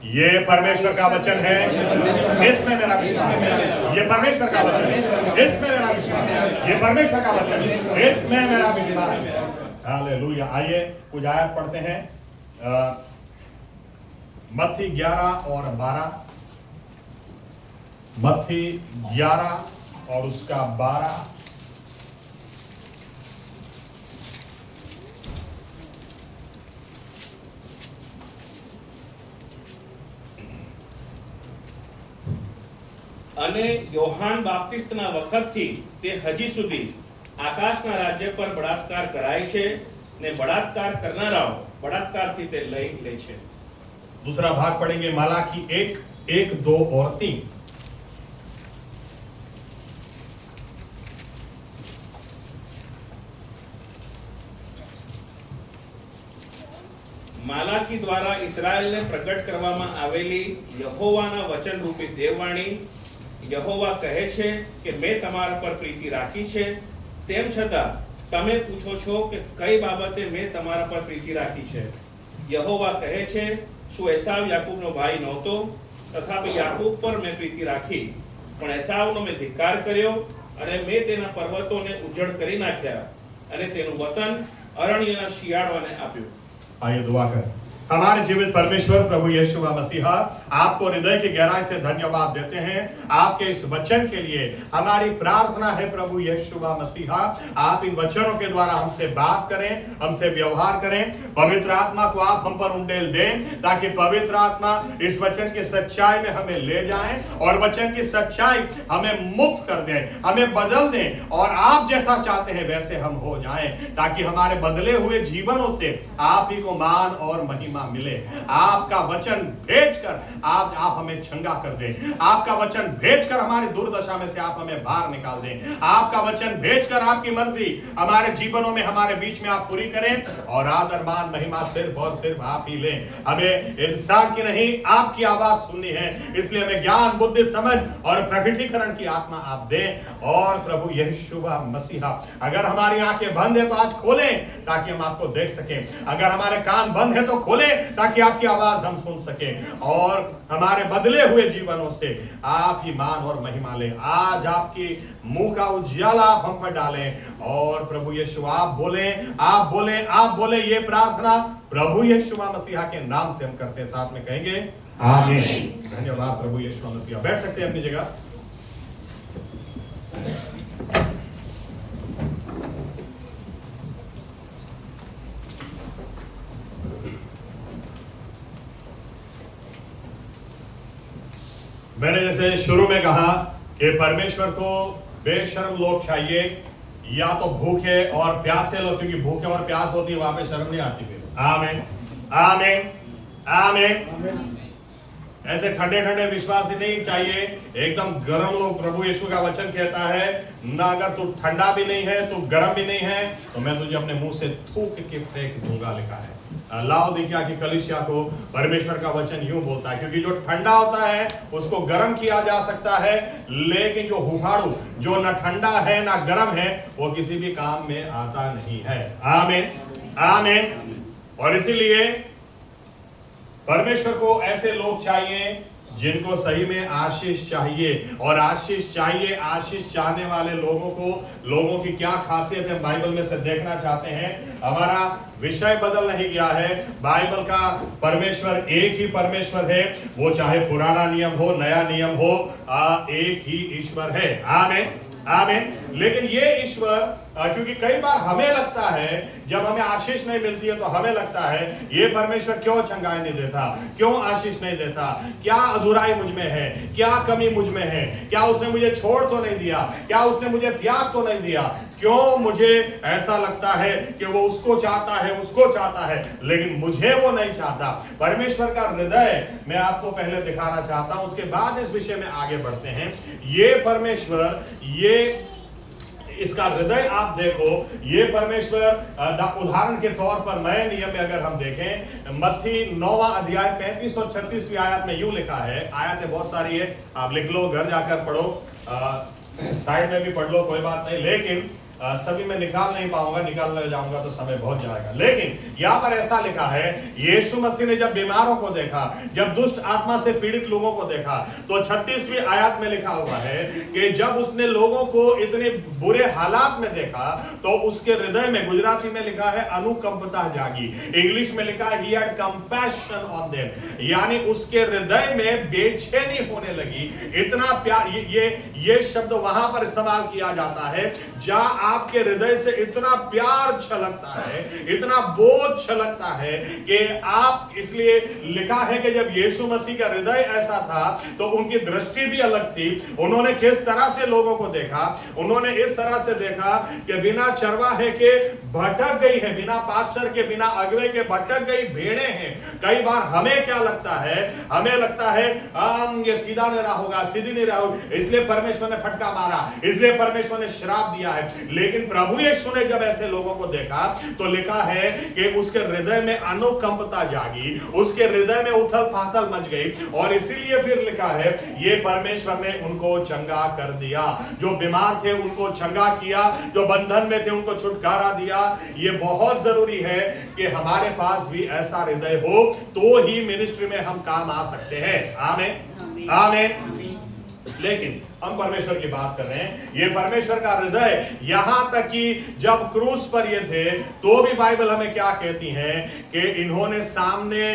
ये परमेश्वर का वचन है, इसमें मेरा विश्वास। ये परमेश्वर का वचन है, इसमें मेरा विश्वास। ये परमेश्वर का वचन है, इसमें मेरा विश्वास। हालेलुया। आइए कुछ आयत पढ़ते हैं। मत्ती 11 और 12। मत्ती 11 और उसका 12। અને યોહાન બાપ્તિસ્તના વખતથી તે હજી સુધી આકાશના રાજ્ય પર બળાત્કાર કરાય છે ને બળાત્કાર કરનારાઓ બળાત્કારથી તે લઈ લે છે। दूसरा भाग पढ़ेंगे मलाकी 1, 2 और 3। માલાકી દ્વારા ઇસ્રાયેલને પ્રગટ કરવામાં આવેલી યહોવાના વચન રૂપી દેવવાણી યહોવા કહે છે કે મેં તમારા પર પ્રીતિ રાખી છે, તેમ છતાં તમે પૂછો છો કે કઈ બાબતે મેં તમારા પર પ્રીતિ રાખી છે। યહોવા કહે છે, શું એસાવ યાકૂબનો ભાઈ નહોતો? તથાપિ યાકૂબ પર મેં પ્રીતિ રાખી, પણ એસાવનો મેં ધિક્કાર કર્યો અને મેં તેના પર્વતોને ઉજ્જડ કરી નાખ્યા અને તેનું વતન અરણ્યના શિયાળવાને આપ્યું। आइए दुआ करें। हमारे जीवित परमेश्वर प्रभु यीशु मसीहा, आपको हृदय की गहराई से धन्यवाद देते हैं आपके इस वचन के लिए। हमारी प्रार्थना है प्रभु यीशु मसीहा, आप इन वचनों के द्वारा हमसे बात करें, हमसे व्यवहार करें। पवित्र आत्मा को आप हम पर उंडेल दें, ताकि पवित्र आत्मा इस वचन की सच्चाई में हमें ले जाएं और वचन की सच्चाई हमें मुक्त कर दें, हमें बदल दें और आप जैसा चाहते हैं वैसे हम हो जाएं, ताकि हमारे बदले हुए जीवनों से आप ही को मान और महिमा मिले। आपका वचन भेजकर आप हमें चंगा कर दें। आपका वचन भेजकर हमारी दुर्दशा में से आप हमें बाहर निकाल दें। आपका वचन भेजकर आपकी मर्जी हमारे जीवनों में हमारे बीच में आप पूरी करें और आदर मान महिमा सिर्फ और सिर्फ आप ही लें। हमें इंसान की नहीं आपकी आवाज सुननी है, इसलिए हमें ज्ञान बुद्धि समझ और प्रकटीकरण की आत्मा आप दें। और प्रभु यीशु मसीहा, अगर हमारी आंखें बंद है तो आज खोलें ताकि हम आपको देख सकें। अगर हमारे कान बंद है तो खोलें ताकि आपकी आवाज हम सुन सके और हमारे बदले हुए जीवनों से आप ही मान और महिमा लें। आज आपकी मुंह का उजाला आप हम पर डालें और प्रभु यीशु आप बोलें, आप बोलें, आप बोलें। ये प्रार्थना प्रभु यीशु मसीहा के नाम से हम करते हैं, साथ में कहेंगे आमीन। धन्यवाद प्रभु यीशु मसीहा। बैठ सकते हैं अपनी जगह। मैंने जैसे शुरू में कहा कि परमेश्वर को बेशर्म लोग चाहिए, या तो भूखे और प्यासे लोग, क्योंकि भूखे और प्यास होती है वहां पे शर्म नहीं आती। फिर आमीन आमीन आमीन। ऐसे ठंडे ठंडे विश्वासी नहीं चाहिए, एकदम गर्म लोग। प्रभु यीशु का वचन कहता है ना, अगर तू ठंडा भी नहीं है, तू गर्म भी नहीं है, तो मैं तुझे अपने मुंह से थूक के फेंक दूंगा, लिखा है। लाओदिकिया की कलीसिया को परमेश्वर का वचन यूं बोलता है, क्योंकि जो ठंडा होता है उसको गर्म किया जा सकता है, लेकिन जो हुहाड़ू, जो न ठंडा है ना गर्म है, वो किसी भी काम में आता नहीं है। आमीन आमीन। और इसीलिए परमेश्वर को ऐसे लोग चाहिए जिनको सही में आशीष चाहिए। और आशीष चाहिए, आशीष चाहने वाले लोगों की क्या खासियत है बाइबल में से देखना चाहते हैं। हमारा विषय बदल नहीं गया है, बाइबल का परमेश्वर एक ही परमेश्वर है, वो चाहे पुराना नियम हो नया नियम हो, एक ही ईश्वर है। आमीन आमीन। लेकिन ये ईश्वर, क्योंकि कई बार हमें लगता है जब हमें आशीष नहीं मिलती है तो हमें लगता है ये परमेश्वर क्यों चंगाई नहीं देता, क्यों आशीष नहीं देता, क्या अधूराई मुझ में है, क्या कमी मुझ में है, क्या उसने मुझे छोड़ तो नहीं दिया, क्या उसने मुझे त्याग तो नहीं दिया, क्यों मुझे ऐसा लगता है कि वो उसको चाहता है लेकिन मुझे वो नहीं चाहता। परमेश्वर का हृदय मैं आपको पहले दिखाना चाहता हूं, उसके बाद इस विषय में आगे बढ़ते हैं। ये परमेश्वर, ये इसका हृदय आप देखो। ये परमेश्वर उदाहरण के तौर पर नए नियम में अगर हम देखें, मत्ती 9वां अध्याय 35 और 36वीं आयत में यूं लिखा है। आयतें बहुत सारी है, आप लिख लो, घर जाकर पढ़ो, साइड में भी पढ़ लो, कोई बात नहीं। लेकिन सभी मैं निकाल नहीं पाऊंगा, निकालने जाऊंगा तो समय बहुत जाएगा। लेकिन यहाँ पर ऐसा लिखा है, यीशु मसीह ने जब बीमारों को देखा, जब दुष्ट आत्मा से पीड़ित लोगों को देखा, तो 36वीं आयत में लिखा हुआ है कि जब उसने लोगों को इतने बुरे हालात में देखा तो उसके हृदय में, गुजराती में लिखा है अनुकंपता जागी, इंग्लिश में लिखा है he had compassion on them, यानी उसके हृदय में बेचैनी होने लगी। इतना प्यार, ये शब्द वहां पर इस्तेमाल किया जाता है जहां आपके हृदय से इतना प्यार छलकता है, इतना बोझ छलकता है कि आप, इसलिए लिखा है कि जब यीशु मसीह का हृदय ऐसा था तो उनकी दृष्टि भी अलग थी। उन्होंने किस तरह से लोगों को देखा, उन्होंने इस तरह से देखा कि बिना चरवाहे के भटक गई है, बिना पास्टर के, बिना अगुवे के भटक गई भेड़ें हैं। कई बार हमें क्या लगता है, हमें लगता है ये सीधा नहीं रहा होगा, सीधी नहीं रहा होगा, इसलिए परमेश्वर ने फटका मारा, इसलिए परमेश्वर ने श्राप दिया है। लेकिन प्रभु यीशु ने जब ऐसे लोगों को देखा तो लिखा है कि उसके हृदय में अनुकंपता जागी, उसके हृदय में उथल पाथल मच गई, और इसीलिए फिर लिखा है ये परमेश्वर ने उनको चंगा कर दिया। जो बीमार थे उनको चंगा किया, जो बंधन में थे उनको छुटकारा दिया। ये बहुत जरूरी है कि हमारे पास भी ऐसा हृदय हो तो ही मिनिस्ट्री में हम काम आ सकते हैं। आमीन, आमीन। लेकिन हम परमेश्वर की बात कर रहे हैं, ये परमेश्वर का हृदय, यहां तक कि जब क्रूस पर ये थे तो भी बाइबल हमें क्या कहती है कि इन्होंने सामने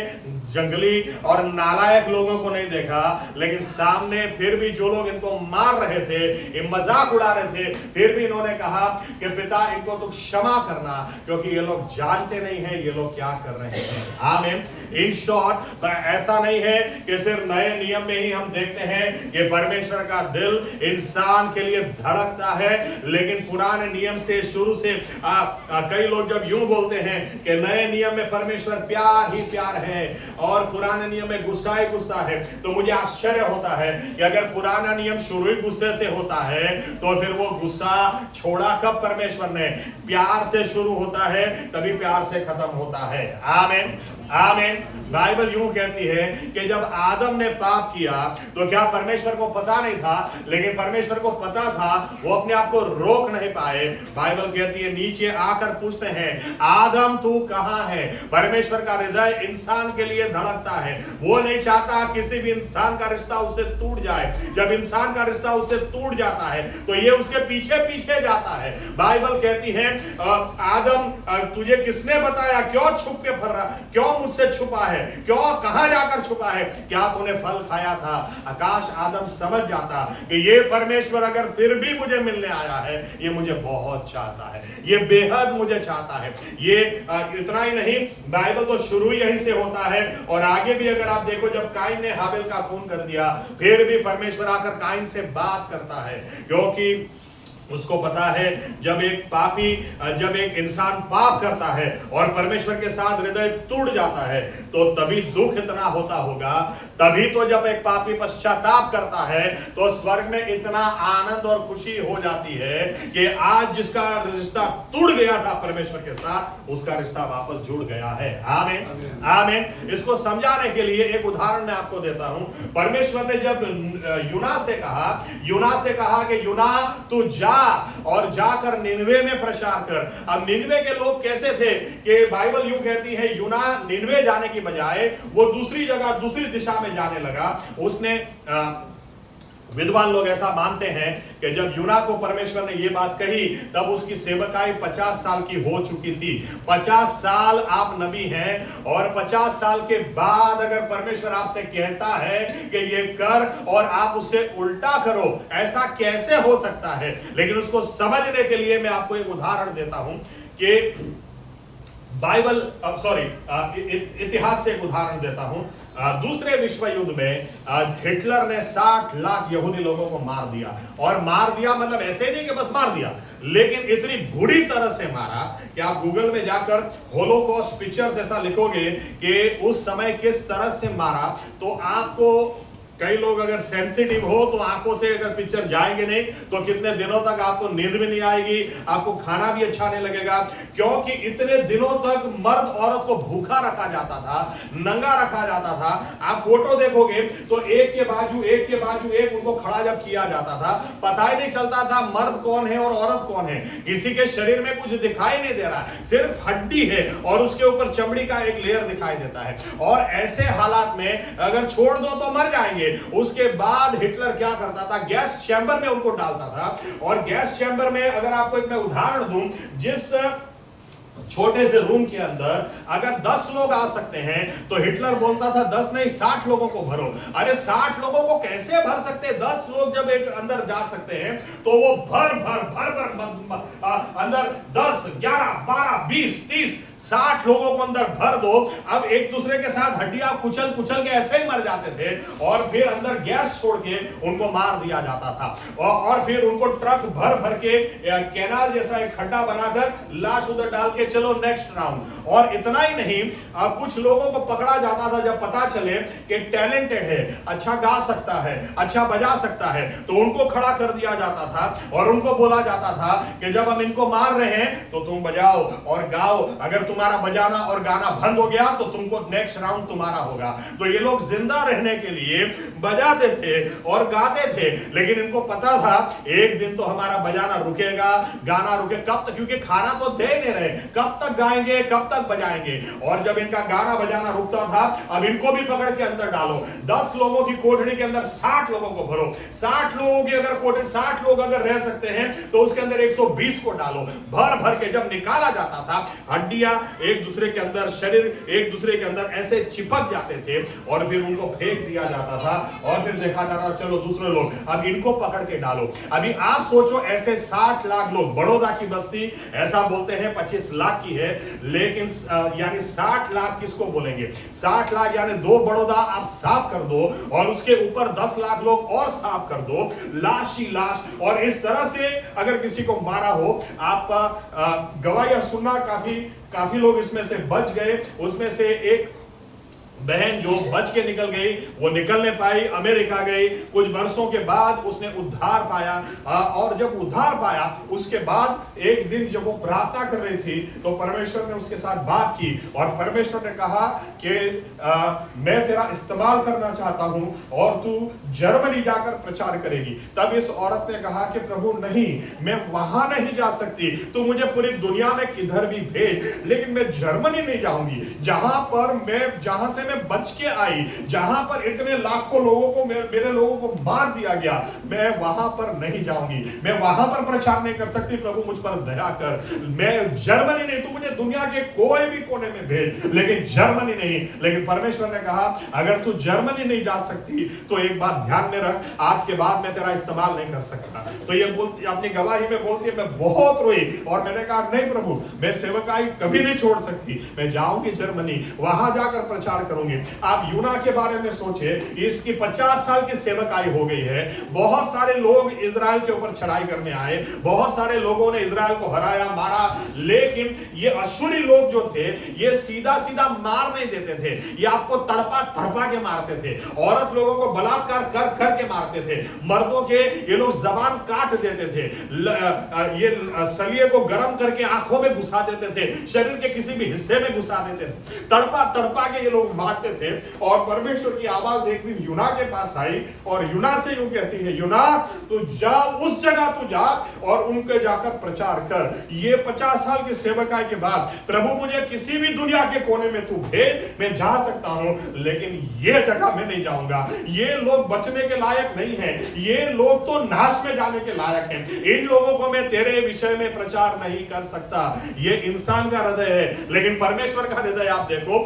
जंगली और नालायक लोगों को नहीं देखा, लेकिन सामने फिर भी जो लोग इनको मार रहे थे, ये मजाक उड़ा रहे थे, फिर भी इन्होंने कहा कि पिता इनको तो क्षमा करना, क्योंकि ये लोग जानते नहीं है ये लोग क्या कर रहे हैं। आमीन। इन शॉर्ट, ऐसा नहीं है कि सिर्फ नए नियम में ही हम देखते हैं कि परमेश्वर का दिल इंसान के लिए धड़कता है, लेकिन पुराने नियम से, शुरू से कई लोग जब यूं बोलते हैं कि नए नियम में परमेश्वर प्यार ही प्यार है और पुराने नियम में गुस्सा ही गुस्सा है, तो मुझे आश्चर्य होता है कि अगर पुराना नियम शुरू ही गुस्से से होता है तो फिर वो गुस्सा छोड़ा कब परमेश्वर ने? प्यार से शुरू होता है तभी प्यार से खत्म होता है। आमीन, आमीन। बाइबल यूं कहती है कि जब आदम ने पाप किया तो क्या परमेश्वर को पता नहीं था? लेकिन परमेश्वर को पता था, वो अपने आप को रोक नहीं पाए। बाइबल कहती है नीचे आकर पूछते हैं आदम तू कहां है? परमेश्वर का हृदय इंसान के लिए धड़कता है, वो नहीं चाहता किसी भी इंसान का रिश्ता उससे टूट जाए। जब इंसान का रिश्ता उससे टूट जाता है तो ये उसके पीछे पीछे जाता है। बाइबल कहती है आदम तुझे किसने बताया, क्यों छुप के फिर रहा, क्यों मुझसे छुपा है, क्यों कहां जाकर छुपा है? क्या तूने फल खाया था? आकाश आदम समझ जाता कि ये परमेश्वर अगर फिर भी मुझे मिलने आया है, ये मुझे बहुत चाहता है, ये बेहद मुझे चाहता है। ये इतना ही नहीं, बाइबल तो शुरू यहीं से होता है और आगे भी अगर आप देखो, जब काइन ने हाबिल का खून कर दिया, फिर भी परमेश्वर आकर काइन से बात करता है, क्योंकि उसको पता है जब एक पापी, जब एक इंसान पाप करता है और परमेश्वर के साथ हृदय टूट जाता है तो तभी दुख इतना होता होगा। तभी तो जब एक पापी पश्चाताप करता है तो स्वर्ग में इतना आनंद और खुशी हो जाती है कि आज जिसका रिश्ता टूट गया था परमेश्वर के साथ, उसका रिश्ता वापस जुड़ गया है। आमीन, आमीन। इसको समझाने के लिए एक उदाहरण मैं आपको देता हूं। परमेश्वर ने जब यूना से कहा कि यूना तू जा और जाकर निनवे में प्रचार कर। अब निनवे के लोग कैसे थे कि बाइबल यूं कहती है यूना निनवे जाने की बजाय वो दूसरी जगह, दूसरी दिशा में जाने लगा। उसने विद्वान लोग ऐसा मानते हैं कि जब यूना को परमेश्वर ने यह बात कही तब उसकी सेवकाई 50 साल की हो चुकी थी। 50 साल आप नबी हैं और 50 साल के बाद अगर परमेश्वर आपसे कहता है कि ये कर और आप उससे उल्टा करो, ऐसा कैसे हो सकता है? लेकिन उसको समझने के लिए मैं आपको एक उदाहरण देता हूं कि बाइबल इतिहास से एक उदाहरण देता हूं। दूसरे विश्व युद्ध में हिटलर ने 60 लाख यहूदी लोगों को मार दिया। और मार दिया मतलब ऐसे नहीं कि बस मार दिया, लेकिन इतनी बुरी तरह से मारा कि आप गूगल में जाकर होलोकॉस्ट पिक्चर्स ऐसा लिखोगे कि उस समय किस तरह से मारा तो आपको कई लोग अगर सेंसिटिव हो तो आंखों से अगर पिक्चर जाएंगे नहीं तो कितने दिनों तक आपको नींद भी नहीं आएगी, आपको खाना भी अच्छा नहीं लगेगा, क्योंकि इतने दिनों तक मर्द औरत को भूखा रखा जाता था, नंगा रखा जाता था। आप फोटो देखोगे तो एक के बाजू एक उनको खड़ा जब किया जाता था, पता ही नहीं चलता था मर्द कौन है और औरत कौन है। किसी के शरीर में कुछ दिखाई नहीं दे रहा, सिर्फ हड्डी है और उसके ऊपर चमड़ी का एक लेयर दिखाई देता है। और ऐसे हालात में अगर छोड़ दो तो मर जाएंगे। उसके बाद हिटलर क्या करता था, गैस चैम्बर में उनको डालता था। और गैस चैम्बर में अगर आपको एक मैं उदाहरण दूं, जिस छोटे से रूम के अंदर अगर 10 लोग आ सकते हैं तो हिटलर बोलता था 10 नहीं 60 लोगों को भरो। अरे 60 लोगों को कैसे भर सकते हैं? 10 लोग जब एक अंदर जा सकते हैं तो वो भर अंदर 10 11 12 20 30 60 लोगों को अंदर भर दो। अब एक दूसरे के साथ हड्डियां कुचल के ऐसे ही मर जाते थे और फिर अंदर गैस छोड़ के उनको मार दिया जाता था। और फिर उनको ट्रक भर के कैनाल जैसा एक खड्डा बनाकर लाश उधर डाल के चलो नेक्स्ट राउंड। और इतना ही नहीं, कुछ लोगों को पकड़ा जाता था जब पता चले कि टैलेंटेड है, अच्छा गा सकता है, अच्छा बजा सकता है, तो उनको खड़ा कर दिया जाता था और उनको बोला जाता था कि जब हम इनको मार रहे हैं तो तुम बजाओ और गाओ, अगर तुम्हारा बजाना और गाना बंद हो गया तो तुमको नेक्स्ट राउंड तुम्हारा होगा। तो ये लोग जिंदा रहने के लिए बजाते थे और गाते थे, लेकिन इनको पता था एक दिन तो हमारा बजाना रुकेगा, गाना रुके, कब तक, क्योंकि खाना तो दे नहीं रहे, कब तक गाएंगे, कब तक बजाएंगे। और जब इनका गाना बजाना रुकता था, अब इनको भी पकड़ के अंदर डालो, 10 लोगों की कोठरी के अंदर 60 लोगों को भरो। 60 लोगों की अगर कोठरी, 60 लोग अगर रह सकते हैं तो उसके अंदर 120 को डालो। भर के जब निकाला जाता था, हड्डियां एक दूसरे के अंदर, शरीर एक दूसरे के अंदर ऐसे चिपक जाते थे और फिर उनको फेंक दिया जाता था और फिर देखा जाता था चलो दूसरे लोग, अब इनको पकड़ के डालो। अभी आप सोचो ऐसे 60 लाख लोग, बड़ौदा की बस्ती ऐसा बोलते हैं 25 लाख की है, लेकिन यानी 60 लाख किसको बोलेंगे? 60 लाख यानी 2 बड़ौदा आप साफ कर दो और उसके ऊपर 10 लाख लोग और साफ कर दो, लाश ही लाश। और इस तरह से अगर किसी को मारा हो, आप गवाही सुनना, काफी लोग इसमें से बच गए। उसमें से एक बहन जो बच के निकल गई, वो निकल नहीं पाई, अमेरिका गई, कुछ वर्षों के बाद उसने उद्धार पाया। और जब उद्धार पाया उसके बाद एक दिन जब वो प्रार्थना कर रही थी तो परमेश्वर ने उसके साथ बात की और परमेश्वर ने कहा कि मैं तेरा इस्तेमाल करना चाहता हूं और तू जर्मनी जाकर प्रचार करेगी। तब इस औरत ने कहा कि प्रभु नहीं, मैं वहां नहीं जा सकती, तू मुझे पूरी दुनिया में किधर भी भेज, लेकिन मैं जर्मनी नहीं जाऊंगी, जहां से मैं बच के आई, जहां पर इतने लाखों लोगों को, मेरे लोगों को मार दिया गया, मैं वहां पर नहीं जाऊंगी, मैं वहां पर प्रचार नहीं कर सकती, प्रभु मुझ पर दया कर। मैं जर्मनी नहीं, तू मुझे दुनिया के कोई भी कोने में भेज, लेकिन जर्मनी नहीं। लेकिन परमेश्वर ने कहा अगर तू जर्मनी नहीं जा सकती तो एक बात ध्यान में रख, आज के बाद मैं तेरा इस्तेमाल नहीं कर सकता। तो ये अपनी गवाही में बोलती है, मैं बहुत रोई और मैंने कहा नहीं प्रभु, मैं सेवकाई कभी नहीं छोड़ सकती, मैं जाऊंगी जर्मनी, वहां जाकर प्रचार करूंगी। आप यूना के बारे में सोचे, इसकी 50 साल की सेवकाई हो गई है, बहुत सारे लोग इजराइल के ऊपर चढ़ाई करने आए, बहुत सारे लोगों ने इजराइल को हराया, मारा, लेकिन ये अश्शूरी लोग जो थे ये सीधा सीधा मार नहीं देते थे, ये आपको तड़पा के मारते थे, औरत लोगों को बलात्कार कर के मारते थे, मर्दों के ये लोग जबान काट देते थे, ये सलिए को गर्म करके आंखों में घुसा देते थे, शरीर के किसी भी हिस्से में घुसा देते थे, तड़पा के ये लोग मारते थे। और परमेश्वर की आवाज एक दिन यूना के पास आई और यूना से यूं कहती है, यूना तू जा, उस जगह तू जा और उनके जाकर प्रचार कर। ये 50 साल की सेवकाई के बाद प्रभु मुझे किसी भी दुनिया के कोने में तू भेज, मैं जा सकता हूं, लेकिन ये जगह मैं नहीं जाऊंगा, ये लोग बचने के लायक नहीं है, ये लोग तो नाश में जाने के लायक हैं, इन लोगों को मैं तेरे विषय में प्रचार नहीं कर सकता। ये इंसान का हृदय है, लेकिन परमेश्वर का हृदय आप देखो,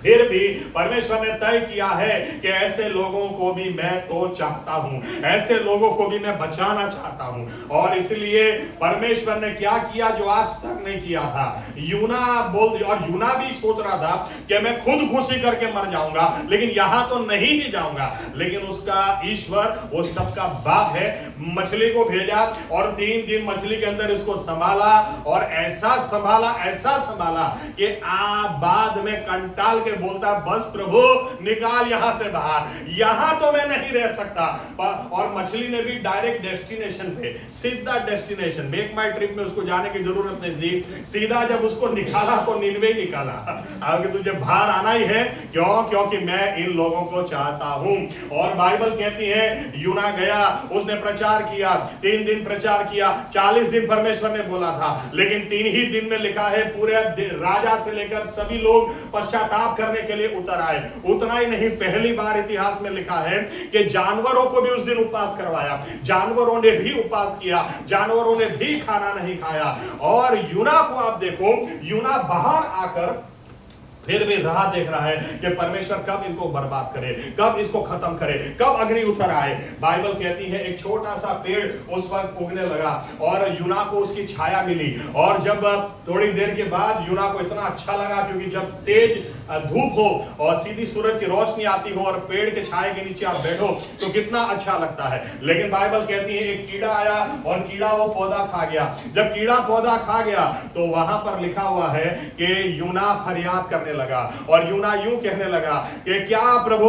फिर भी परमेश्वर ने तय किया है कि ऐसे लोगों को भी मैं तो चाहता हूं, ऐसे लोगों को भी मैं बचाना चाहता हूं। और इसलिए परमेश्वर ने क्या किया जो आज तक नहीं किया था। यूना भी सोच रहा था कि मैं खुद खुशी करके मर जाऊंगा, लेकिन यहां तो नहीं भी जाऊंगा, लेकिन उसका ईश्वर वो सबका बाप है, मछली को भेजा और 3 दिन मछली के अंदर इसको संभाला और ऐसा संभाला कि बाद में कंटाल के के बोलता है बस प्रभु निकाल यहां से बाहर, यहां तो मैं नहीं रह सकता। और मछली ने भी डायरेक्ट डेस्टिनेशन पे, सीधा डेस्टिनेशन, मेक माई ट्रिप में उसको जाने की जरूरत नहीं थी, सीधा जब उसको निकाला तो निनवे निकाला। आगे तुझे बाहर आना ही है, क्यों? क्योंकि मैं इन लोगों को चाहता हूं। और बाइबल कहती है यूना गया, उसने प्रचार किया, 3 दिन प्रचार किया, 40 दिन परमेश्वर ने बोला था, लेकिन 3 ही दिन में लिखा है पूरे राजा से लेकर सभी लोग पश्चाताप करने के लिए उतर आए। उतना ही नहीं, पहली बार इतिहास में लिखा है कि जानवरों को भी उस दिन उपवास करवाया, जानवरों ने भी उपवास किया, जानवरों ने भी खाना नहीं खाया। और यूना को आप देखो, यूना बाहर आकर फिर भी राह देख रहा है कि परमेश्वर कब इनको बर्बाद करे, कब इसको खत्म करे, कब अग्नि उतर आए। बाइबल कहती है एक छोटा सा पेड़ उस वक्त उगने लगा और यूना को उसकी छाया मिली। और जब थोड़ी देर के बाद यूना को इतना अच्छा लगा, क्योंकि जब तेज धूप हो और सीधी सूरज की रोशनी आती हो और पेड़ के छाए के नीचे आप बैठो तो कितना अच्छा लगता है। लेकिन बाइबल कहती है एक कीड़ा आया और कीड़ा वो पौधा खा गया। जब कीड़ा पौधा खा गया तो वहां पर लिखा हुआ है कि यूना फरियाद करने लगा और यूना यूं कहने लगा कि क्या प्रभु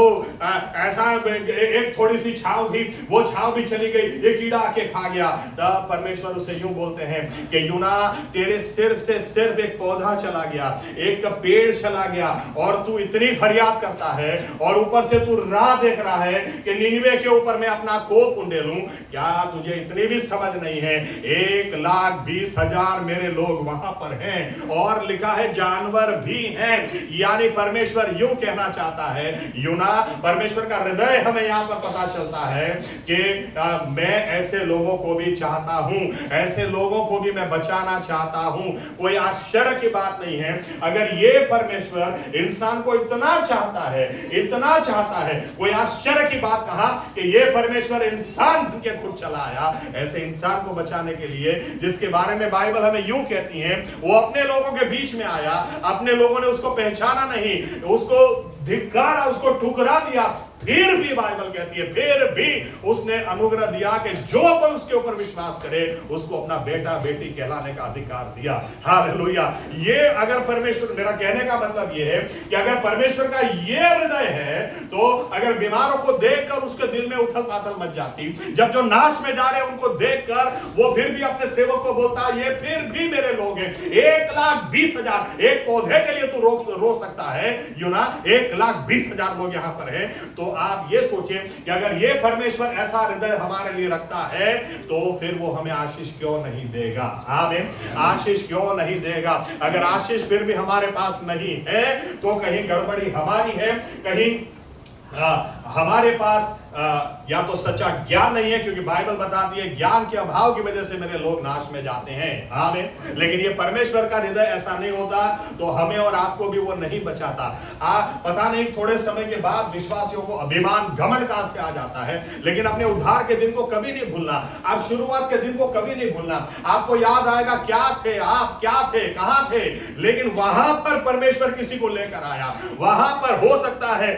ऐसा, एक थोड़ी सी छांव थी, वो छांव भी चली गई, ये कीड़ा आके खा गया। तब परमेश्वर उसे यूं बोलते हैं कि यूना तेरे सिर से सिर्फ एक पौधा चला गया, एक पेड़ चला गया और तू इतनी फरियाद करता है और ऊपर से तू राह देख रहा है कि निनवे के ऊपर मैं अपना कोप उंडेलूं। क्या तुझे इतनी भी समझ नहीं है? 1,20,000 मेरे लोग वहां पर हैं और लिखा है जानवर भी हैं। यानी परमेश्वर यूं कहना चाहता है, यूना, परमेश्वर का हृदय हमें यहां पर पता चलता है कि मैं ऐसे लोगों को भी चाहता हूं, ऐसे लोगों को भी मैं बचाना चाहता हूं। कोई आश्चर्य की बात नहीं है, अगर ये परमेश्वर इंसान को इतना चाहता है, इतना चाहता है, कोई आश्चर्य की बात कहा कि ये परमेश्वर इंसान के खुद चला आया ऐसे इंसान को बचाने के लिए, जिसके बारे में बाइबल हमें यूं कहती है वो अपने लोगों के बीच में आया, अपने लोगों ने उसको पहचाना नहीं, उसको धिक्कारा, उसको ठुकरा दिया, फिर भी बाइबल कहती है फिर भी उसने अनुग्रह दिया कि जो कोई उसके ऊपर विश्वास करे उसको अपना बेटा बेटी कहलाने का अधिकार दिया। हालेलुया। ये अगर परमेश्वर, मेरा कहने का मतलब ये है कि अगर परमेश्वर का ये हृदय है तो अगर बीमारों को देखकर उसके दिल में उथल पाथल मच जाती, जब जो नाश में जा रहे हैं उनको देखकर वो फिर भी अपने सेवक को बोलता ये फिर भी मेरे लोग हैं। 1,20,000 एक पौधे के लिए तू रो सकता है यूना, 1,20,000 लोग यहां पर हैं। तो आप ये सोचें कि अगर ये परमेश्वर ऐसा हृदय हमारे लिए रखता है तो फिर वो हमें आशीष क्यों नहीं देगा? आमीन। आशीष क्यों नहीं देगा? अगर आशीष फिर भी हमारे पास नहीं है तो कहीं गड़बड़ी हमारी है, कहीं हमारे पास या तो सच्चा ज्ञान नहीं है, क्योंकि बाइबल बताती है ज्ञान के अभाव की वजह से मेरे लोग नाश में जाते हैं। आमीन। लेकिन ये परमेश्वर का हृदय ऐसा नहीं होता तो हमें और आपको भी वो नहीं बचाता। पता नहीं थोड़े समय के बाद विश्वासियों को अभिमान, घमंड कहां से आ जाता है, लेकिन अपने उद्धार के दिन को कभी नहीं भूलना, आप शुरुआत के दिन को कभी नहीं भूलना। आपको याद आएगा क्या थे आप, क्या थे, कहां थे, लेकिन वहां पर परमेश्वर किसी को लेकर आया। वहां पर हो सकता है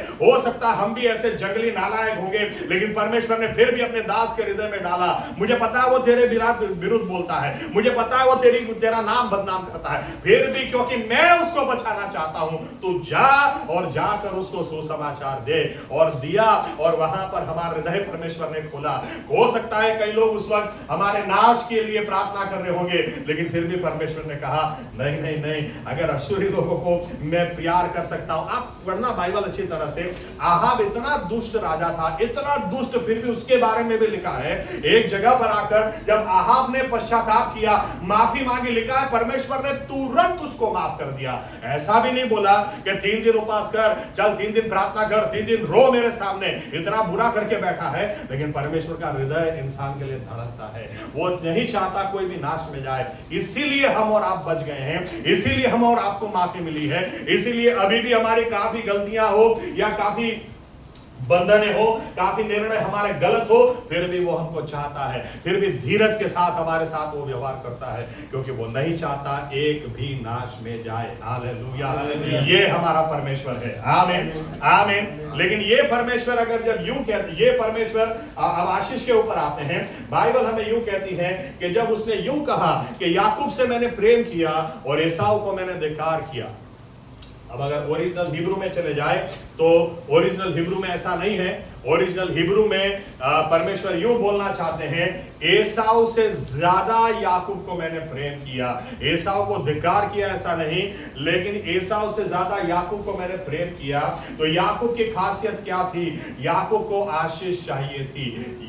हम भी ऐसे जंगली नालायक होंगे, लेकिन परमेश्वर ने फिर भी अपने दास के हृदय में डाला। मुझे पता है वो तेरे विरुद्ध बोलता है, मुझे पता है वो तेरा नाम बदनाम करता है, फिर भी क्योंकि मैं उसको बचाना चाहता हूं तू जा और जाकर उसको सुसमाचार दे। और दिया, और वहां पर हमारा हृदय परमेश्वर ने खोला। हो सकता है कई लोग उस वक्त हमारे नाश के लिए प्रार्थना कर रहे होंगे, लेकिन फिर भी परमेश्वर ने कहा नहीं नहीं नहीं, अगर अश्शूरी लोगों को मैं प्यार कर सकता हूं। आप पढ़ना बाइबल अच्छी तरह से। आहाब इतना दुष्ट राजा था, इतना दुष्ट, फिर भी उसके बारे में भी लिखा है एक जगह पर आकर जब आहाब ने पश्चाताप किया, माफी मांगी, लिखा है परमेश्वर ने तुरंत उसको माफ कर दिया। ऐसा भी नहीं बोला कि 3 दिन उपवास कर, चल 3 दिन प्रार्थना कर, 3 दिन रो मेरे सामने, इतना बुरा करके बैठा है। लेकिन परमेश्वर का हृदय इंसान के लिए धड़कता है, वो नहीं चाहता कोई भी नाश में जाए। इसीलिए हम और आप बच गए हैं, इसीलिए हम और आपको माफी मिली है, इसीलिए अभी भी हमारी काफी गलतियां हो या काफी बंधने हो, काफी निर्णय हमारे गलत हो, फिर भी वो हमको चाहता है, फिर भी धीरज के साथ हमारे साथ वो व्यवहार करता है, क्योंकि वो नहीं चाहता एक भी नाश में जाए। हालेलुया। ये हमारा परमेश्वर है। आमीन, आमीन। लेकिन ये परमेश्वर अगर जब यूं कहते, ये परमेश्वर अब आशीष के ऊपर आते हैं। बाइबल हमें यूं कहती है कि जब उसने यूं कहा कि याकूब से मैंने प्रेम किया और एसाव को मैंने धिक्कार किया, अब अगर ओरिजिनल हिब्रू में चले जाए तो ओरिजिनल हिब्रू में ऐसा नहीं है। ओरिजिनल हिब्रू में परमेश्वर यूं बोलना चाहते हैं, एसाव से ज्यादा याकूब को मैंने प्रेम किया। एसाव को धिक्कार किया ऐसा नहीं, लेकिन एसाव से ज्यादा याकूब को मैंने प्रेम किया। तो याकूब की खासियत क्या थी? याकूब को आशीष चाहिए थी।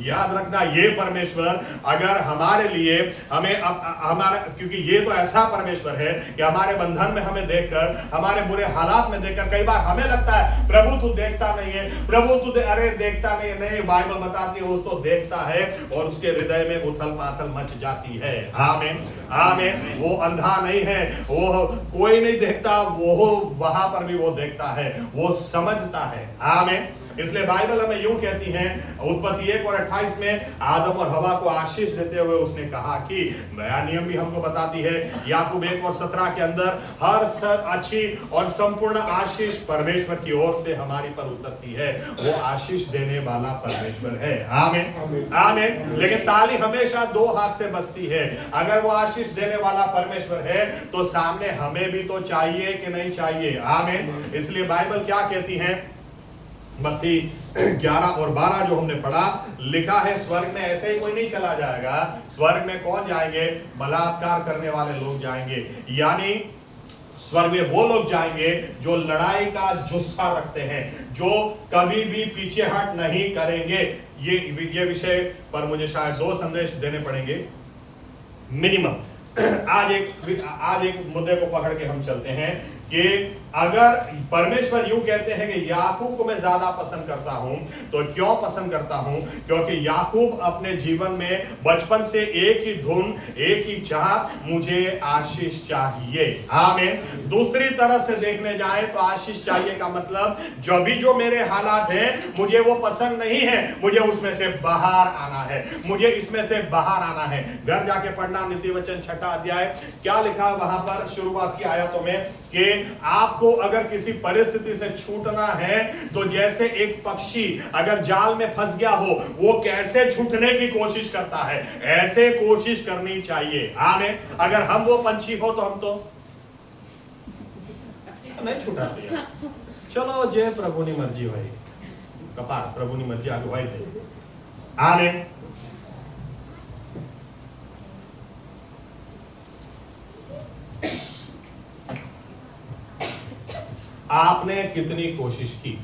याद रखना, ये परमेश्वर अगर हमारे लिए हमें हमारा, क्योंकि ये तो ऐसा परमेश्वर है कि हमारे बंधन में हमें देखकर, हमारे बुरे हालात में देखकर कई बार हमें लगता है प्रभु तू देखता नहीं है, प्रभु तू अरे देखता नहीं। बाइबल बताती है वो तो देखता है और उसके हृदय में उथल पाथल मच जाती है। आमीन आमीन। वो अंधा नहीं है, वो कोई नहीं देखता, वो वहां पर भी वो देखता है, वो समझता है। आमीन। इसलिए बाइबल हमें यूं कहती है, उत्पत्ति 1 और 28 में आदम और हवा को आशीष देते हुए उसने कहा कि नया नियम भी हमको बताती है, याकूब 1 और 17 के अंदर हर अच्छी और संपूर्ण आशीष परमेश्वर की ओर से हमारी पर उतरती है। वो आशीष देने वाला परमेश्वर है। आमीन आमीन। लेकिन ताली हमेशा दो हाथ से बजती है। अगर वो आशीष देने वाला परमेश्वर है तो सामने हमें भी तो चाहिए कि नहीं चाहिए? आमीन। इसलिए बाइबल क्या कहती है, मत्ती 11 और 12 जो हमने पढ़ा, लिखा है स्वर्ग में ऐसे ही कोई नहीं चला जाएगा। स्वर्ग में कौन जाएंगे? बलात्कार करने वाले लोग जाएंगे। यानी स्वर्ग में वो लोग जाएंगे जो लड़ाई का जुस्सा रखते हैं, जो कभी भी पीछे हट नहीं करेंगे। ये विषय पर मुझे शायद 2 संदेश देने पड़ेंगे मिनिमम। आज एक मुद्दे को पकड़ के हम चलते हैं कि अगर परमेश्वर यूं कहते हैं कि याकूब को मैं ज्यादा पसंद करता हूं, तो क्यों पसंद करता हूं? क्योंकि याकूब अपने जीवन में बचपन से एक ही धुन, एक ही चाह, मुझे आशीष चाहिए। आमीन। दूसरी तरह से देखने जाए तो आशीष चाहिए का मतलब जो मेरे हालात हैं मुझे वो पसंद नहीं है, मुझे उसमें से बाहर आना है, मुझे इसमें से बाहर आना है। घर जाके पढ़ना नीति वचन 6 अध्याय, क्या लिखा वहां पर शुरुआत की आयतों में कि आपको अगर किसी परिस्थिति से छूटना है तो जैसे एक पक्षी अगर जाल में फंस गया हो, वो कैसे छूटने की कोशिश करता है, ऐसे कोशिश करनी चाहिए। आमीन। अगर हम वो पंछी हो तो हम तो नहीं छुटाते। चलो जे प्रभु की मर्जी भाई, कपार प्रभु की मर्जी आगे भाई दे। आमीन। आपने कितनी कोशिश की?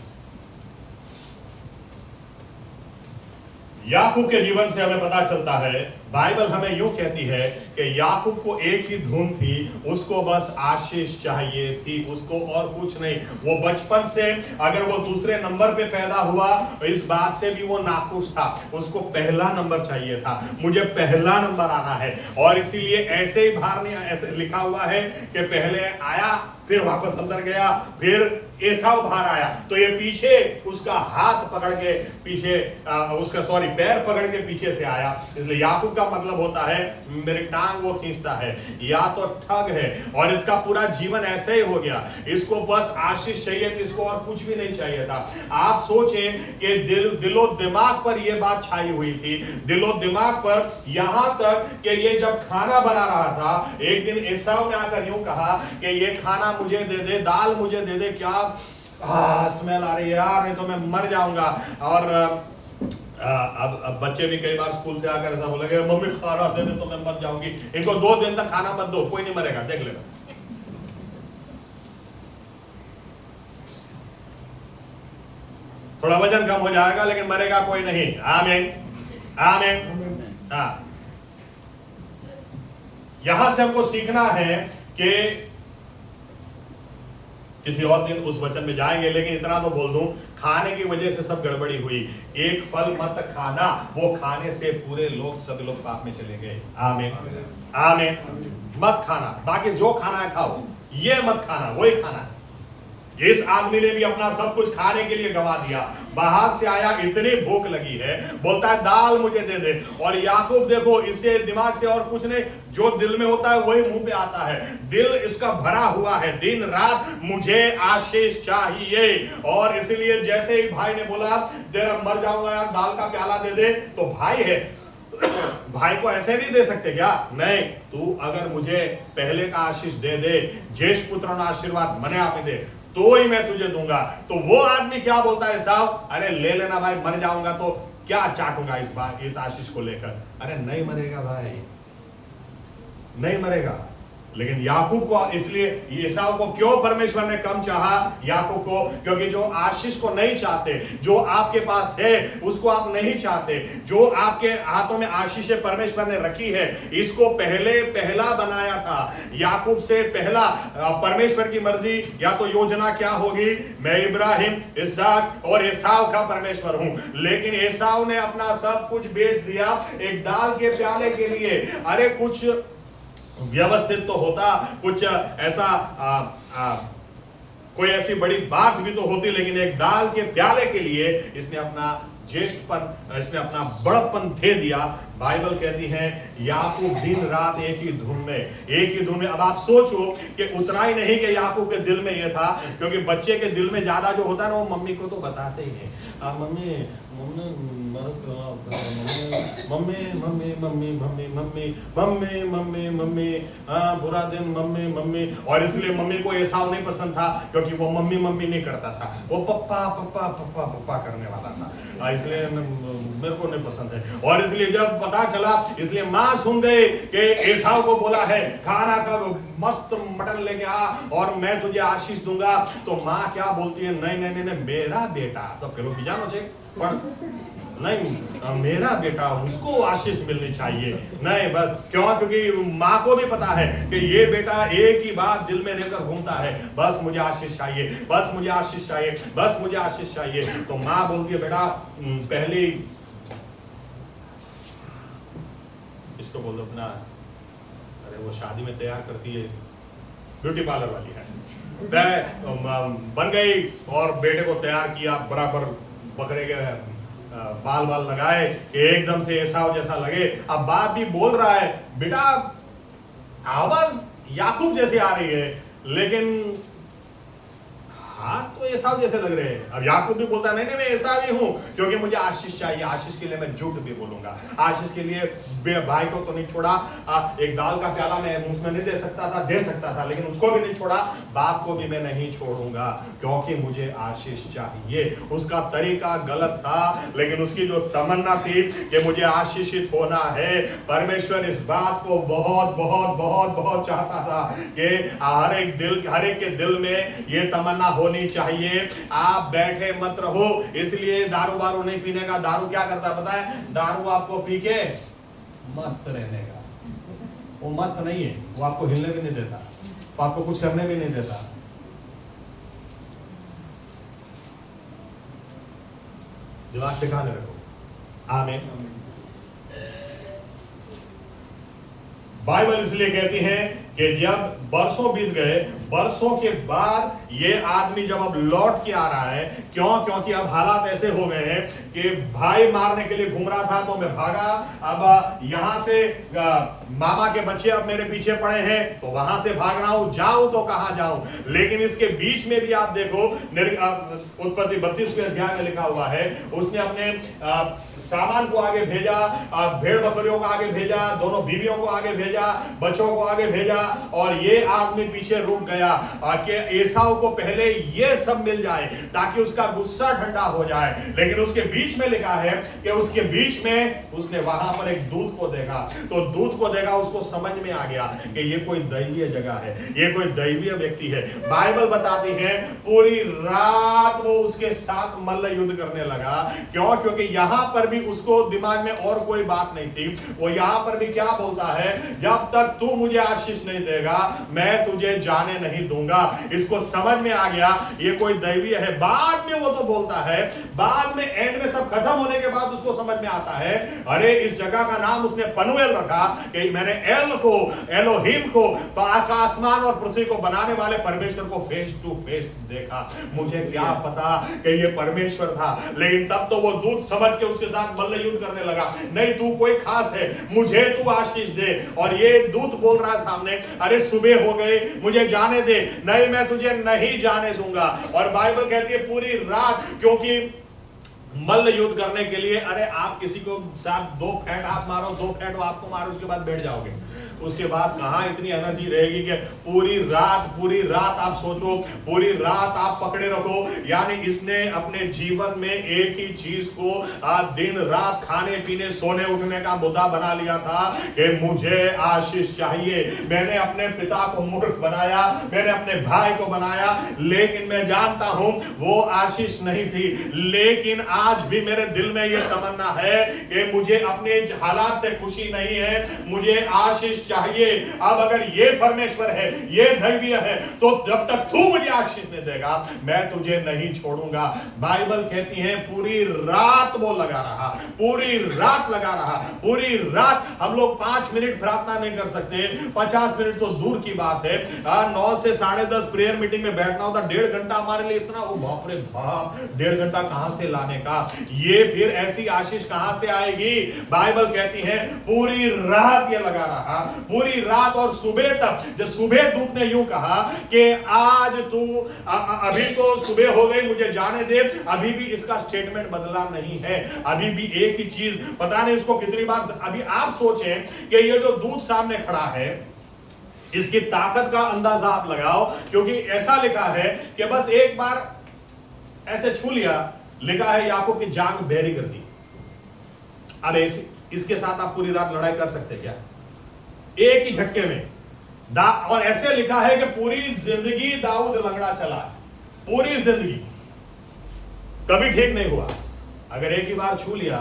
याकूब के जीवन से हमें पता चलता है, बाइबल हमें यूं कहती है कि याकूब को एक ही धुन थी, उसको बस आशीष चाहिए थी, उसको और कुछ नहीं। वो बचपन से अगर वो दूसरे नंबर पे पैदा हुआ इस बात से भी वो नाखुश था, उसको पहला नंबर चाहिए था, मुझे पहला नंबर आना है। और इसीलिए ऐसे ही बाहर नहीं, ऐसे लिखा हुआ है कि पहले आया फिर वापस अंदर गया, फिर एसाव बाहर आया, तो ये पीछे उसका हाथ पकड़ के पीछे उसका पैर पकड़ के पीछे से आया। इसलिए याकूब का मतलब होता है मेरे टांग वो खींचता है, या तो ठग है। और इसका पूरा जीवन ऐसे ही हो गया, इसको बस आशीष चाहिए थी, इसको और कुछ भी नहीं चाहिए था। आप सोचें कि दिलो दिमाग पर यह बात छाई हुई थी, दिलो दिमाग पर, यहां तक कि ये जब खाना बना रहा था, एक दिन एसाव ने आकर यूं कहा कि ये खाना मुझे दे दे, दाल मुझे दे दे। क्या स्मेल आ रही है यार, नहीं तो मैं मर जाऊंगा। और अब बच्चे भी कई बार स्कूल से आकर ऐसा बोलेंगे, मम्मी खाना दे दे तो मैं मर जाऊंगी। इनको 2 दिन तक खाना मत दो, कोई नहीं मरेगा, देख लेना। थोड़ा वजन कम हो जाएगा लेकिन मरेगा कोई नहीं। आमीन आमीन। हाँ, यहां से हमको सीखना है कि किसी और दिन उस वचन में जाएंगे, लेकिन इतना तो बोल दूं, खाने की वजह से सब गड़बड़ी हुई। एक फल मत खाना, वो खाने से पूरे लोग, सब लोग पाप में चले गए। आमीन आमीन। मत खाना, बाकी जो खाना है खाओ, ये मत खाना, वही खाना है। इस आदमी ने भी अपना सब कुछ खाने के लिए गवा दिया। बाहर से आया, इतनी भूख लगी है, बोलता है दाल मुझे दे दे। और याकूब देखो, इससे दिमाग से और कुछ नहीं, जो दिल में होता है वही मुंह पे आता है। दिल इसका भरा हुआ है, दिन रात मुझे आशीष चाहिए। और इसलिए जैसे ही भाई ने बोला तेरा मर जाऊंगा यार, दाल का प्याला दे दे, तो भाई है, भाई को ऐसे नहीं दे सकते क्या? नहीं, तू अगर मुझे पहले का आशीष दे दे, ज्येष्ठ पुत्र आशीर्वाद मने आप दे, तो ही मैं तुझे दूंगा। तो वो आदमी क्या बोलता है एसाव, अरे ले लेना भाई, मर जाऊंगा तो क्या चाटूंगा इस बार इस आशीष को लेकर। अरे नहीं मरेगा भाई, नहीं मरेगा। लेकिन याकूब को, इसलिए एसाव को क्यों परमेश्वर ने कम चाहा याकूब को, क्योंकि जो आशीष को नहीं चाहते, जो आपके पास है उसको आप नहीं चाहते, जो आपके हाथों में आशीष परमेश्वर ने रखी है, इसको पहला बनाया था। याकूब से पहला परमेश्वर की मर्जी या तो योजना क्या होगी, मैं इब्राहिम, इसहाक और एसाव का परमेश्वर हूं। लेकिन एसाव ने अपना सब कुछ बेच दिया एक दाल के प्याले के लिए। अरे कुछ व्यवस्थित तो होता, कुछ ऐसा कोई ऐसी बड़ी बात भी तो होती, लेकिन एक दाल के प्याले के लिए इसने अपना ज्येष्ठपन, इसने अपना बड़प्पन दे दिया। बाइबल कहती है याकूब दिन रात एक ही धुन में। अब आप सोचो कि उतना ही नहीं कि याकूब के दिल में यह था, क्योंकि बच्चे के दिल में ज्यादा जो होता है ना वो मम्मी को तो बताते ही नहीं। Mummy mummy mummy mummy mummy mummy mummy mummy mummy mummy बुरा दिन मम्मी मम्मी। और इसलिए मम्मी को एसाव नहीं पसंद था, क्योंकि वो मम्मी मम्मी नहीं करता था, वो पप्पा पप्पा पप्पा पप्पा करने वाला था। इसलिए मेरे को नहीं पसंद है। और इसलिए जब पता चला, इसलिए मां सुन गई कि एसाव को बोला है खाना का मस्त मटन लेके आ और मैं तुझे आशीष दूंगा, तो मां क्या बोलती है, नहीं नहीं नहीं मेरा बेटा, तो फिर वो जानो छे पर नहीं मेरा बेटा, उसको आशीष मिलनी चाहिए। नहीं बस क्यों, क्योंकि माँ को भी पता है कि ये बेटा एक ही बात दिल में लेकर घूमता है, बस मुझे आशीष चाहिए, बस मुझे आशीष चाहिए, बस मुझे आशीष चाहिए। तो माँ बोलती है बेटा पहले इसको बोल दो अपना, अरे वो शादी में तैयार करती है, ब्यूटी पार्लर वाली है, बन गई और बेटे को तैयार किया, बराबर बकरे के बाल लगाए, एकदम से एसाव जैसा लगे। अब बाप भी बोल रहा है, बेटा आवाज याकूब जैसी आ रही है, लेकिन हाथ तो एसाव जैसे लग रहे हैं। अब याकूब भी बोलता है नहीं नहीं मैं एसाव ही हूं, क्योंकि मुझे आशीष चाहिए, आशीष के लिए मैं झूठ भी बोलूंगा, आशीष के लिए भाई को तो नहीं छोड़ा, एक दाल का प्याला मैं मुंह में नहीं दे सकता था, लेकिन उसको भी नहीं छोड़ा, बाप को भी मैं नहीं छोड़ूंगा, क्योंकि मुझे आशीष चाहिए। उसका तरीका गलत था, लेकिन उसकी जो तमन्ना थी कि मुझे आशीषित होना है, परमेश्वर इस बात को बहुत बहुत बहुत बहुत चाहता था कि हर एक के दिल में ये तमन्ना होनी चाहिए। आप बैठे मत रहो, इसलिए दारू बारू नहीं पीने का। दारू क्या करता है पता है, दारू आपको पी के मस्त रहने का, वो मस्त नहीं है, वो आपको हिलने भी नहीं देता, वो आपको कुछ करने भी नहीं देता। दिमाग ठिकाने रखो। आमीन। बाइबल इसलिए कहती है कि जब बरसों बीत गए, बरसों के बाद ये आदमी जब अब लौट के आ रहा है, क्योंकि अब हालात ऐसे हो गए हैं कि भाई मारने के लिए घूम रहा था तो मैं भागा, अब यहां से मामा के बच्चे अब मेरे पीछे पड़े हैं तो वहां से भाग रहा हूं, जाऊं तो कहां जाऊं। लेकिन इसके बीच में भी आप देखो, उत्पत्ति 32वें अध्याय में लिखा हुआ है, उसने अपने सामान को आगे भेजा, भेड़ बकरियों को आगे भेजा, दोनों बीवियों को आगे भेजा, बच्चों को आगे भेजा, और ये आदमी पीछे रुक गया कि एसाव को पहले ये सब मिल जाए ताकि उसका गुस्सा ठंडा हो जाए। लेकिन उसके बीच में लिखा है कि उसके बीच में उसने वहां पर एक दूत को देखा, तो दूत को देखा, उसको समझ में आ गया कि ये कोई दैवीय जगह है, ये कोई दैवीय व्यक्ति है। बाइबल बताती है पूरी रात वो उसके साथ मल्ल युद्ध करने लगा। क्योंकि यहां पर भी उसको दिमाग में और कोई बात नहीं थी। वो यहां पर भी क्या बोलता है, जब तक तू मुझे आशीष नहीं देगा मैं तुझे जाने नहीं दूंगा। इसको समझ में आ गया ये कोई दैवीय है। बाद में वो तो बोलता है, बाद में एंड में सब खत्म होने के बाद उसको समझ में आता है, अरे इस जगह का नाम उसने पनुएल रखा कि मैंने एल को, एलोहिम को, आसमान और पृथ्वी को बनाने वाले परमेश्वर को फेस टू फेस देखा। मुझे क्या पता कि ये परमेश्वर था, लेकिन तब तो वो दूत समझ के उसके साथ मल्ल युद्ध करने लगा, नहीं तू कोई खास है, मुझे तू आशीष दे। और ये दूत बोल रहा है सामने, अरे सुबह हो गए, मुझे जाने दे, नहीं मैं तुझे नहीं जाने दूंगा। और बाइबल कहती है पूरी रात, क्योंकि मल्ल युद्ध करने के लिए, अरे आप किसी को साथ 2 फेंट आप मारो, 2 फेंट वो आपको मारो, उसके बाद बैठ जाओगे। उसके बाद कहां इतनी एनर्जी रहेगी कि पूरी रात आप सोचो, पूरी रात आप पकड़े रखो। यानी इसने अपने जीवन में एक ही चीज को दिन रात खाने पीने सोने उठने का मुद्दा बना लिया था कि मुझे आशीष चाहिए। मैंने अपने पिता को मूर्ख बनाया, मैंने अपने भाई को बनाया, लेकिन मैं जानता हूं वो आशीष नहीं थी। लेकिन आज भी मेरे दिल में यह तमन्ना है कि मुझे अपने हालात से खुशी नहीं है, मुझे आशीष चाहिए। अब अगर ये परमेश्वर है, ये दैवीय है, तो जब तक तू मुझे आशीष नहीं देगा मैं तुझे नहीं छोड़ूंगा। बाइबल कहती है पूरी रात वो लगा रहा, पूरी रात लगा रहा, पूरी रात। हम लोग 5 मिनट प्रार्थना नहीं कर सकते, 50 मिनट तो दूर की बात है। 9 से 10:30 प्रेयर मीटिंग में बैठना होता, 1.5 घंटा हमारे लिए इतना, ओ बाप रे बाप, 1.5 घंटा कहां से लाने का। ये फिर ऐसी आशीष कहां से आएगी। बाइबल कहती है पूरी रात ये लगा रहा, पूरी रात और सुबह तक। जब सुबह दूत ने यूं कहा कि आज तू अभी तो सुबह हो गई, मुझे जाने दे, अभी भी इसका स्टेटमेंट बदला नहीं है, अभी भी एक ही चीज, पता नहीं उसको कितनी बार। अभी आप सोचें कि ये जो दूत सामने खड़ा है, इसकी ताकत का अंदाजा आप लगाओ, क्योंकि ऐसा लिखा है कि बस एक बार ऐसे छू लिया, लिखा है याकूब की जांग बहरी कर दी। अब इसके साथ आप पूरी रात लड़ाई कर सकते क्या? एक ही झटके में। और ऐसे लिखा है कि पूरी जिंदगी दाऊद लंगड़ा चला, पूरी जिंदगी कभी ठीक नहीं हुआ। अगर एक ही बार छू लिया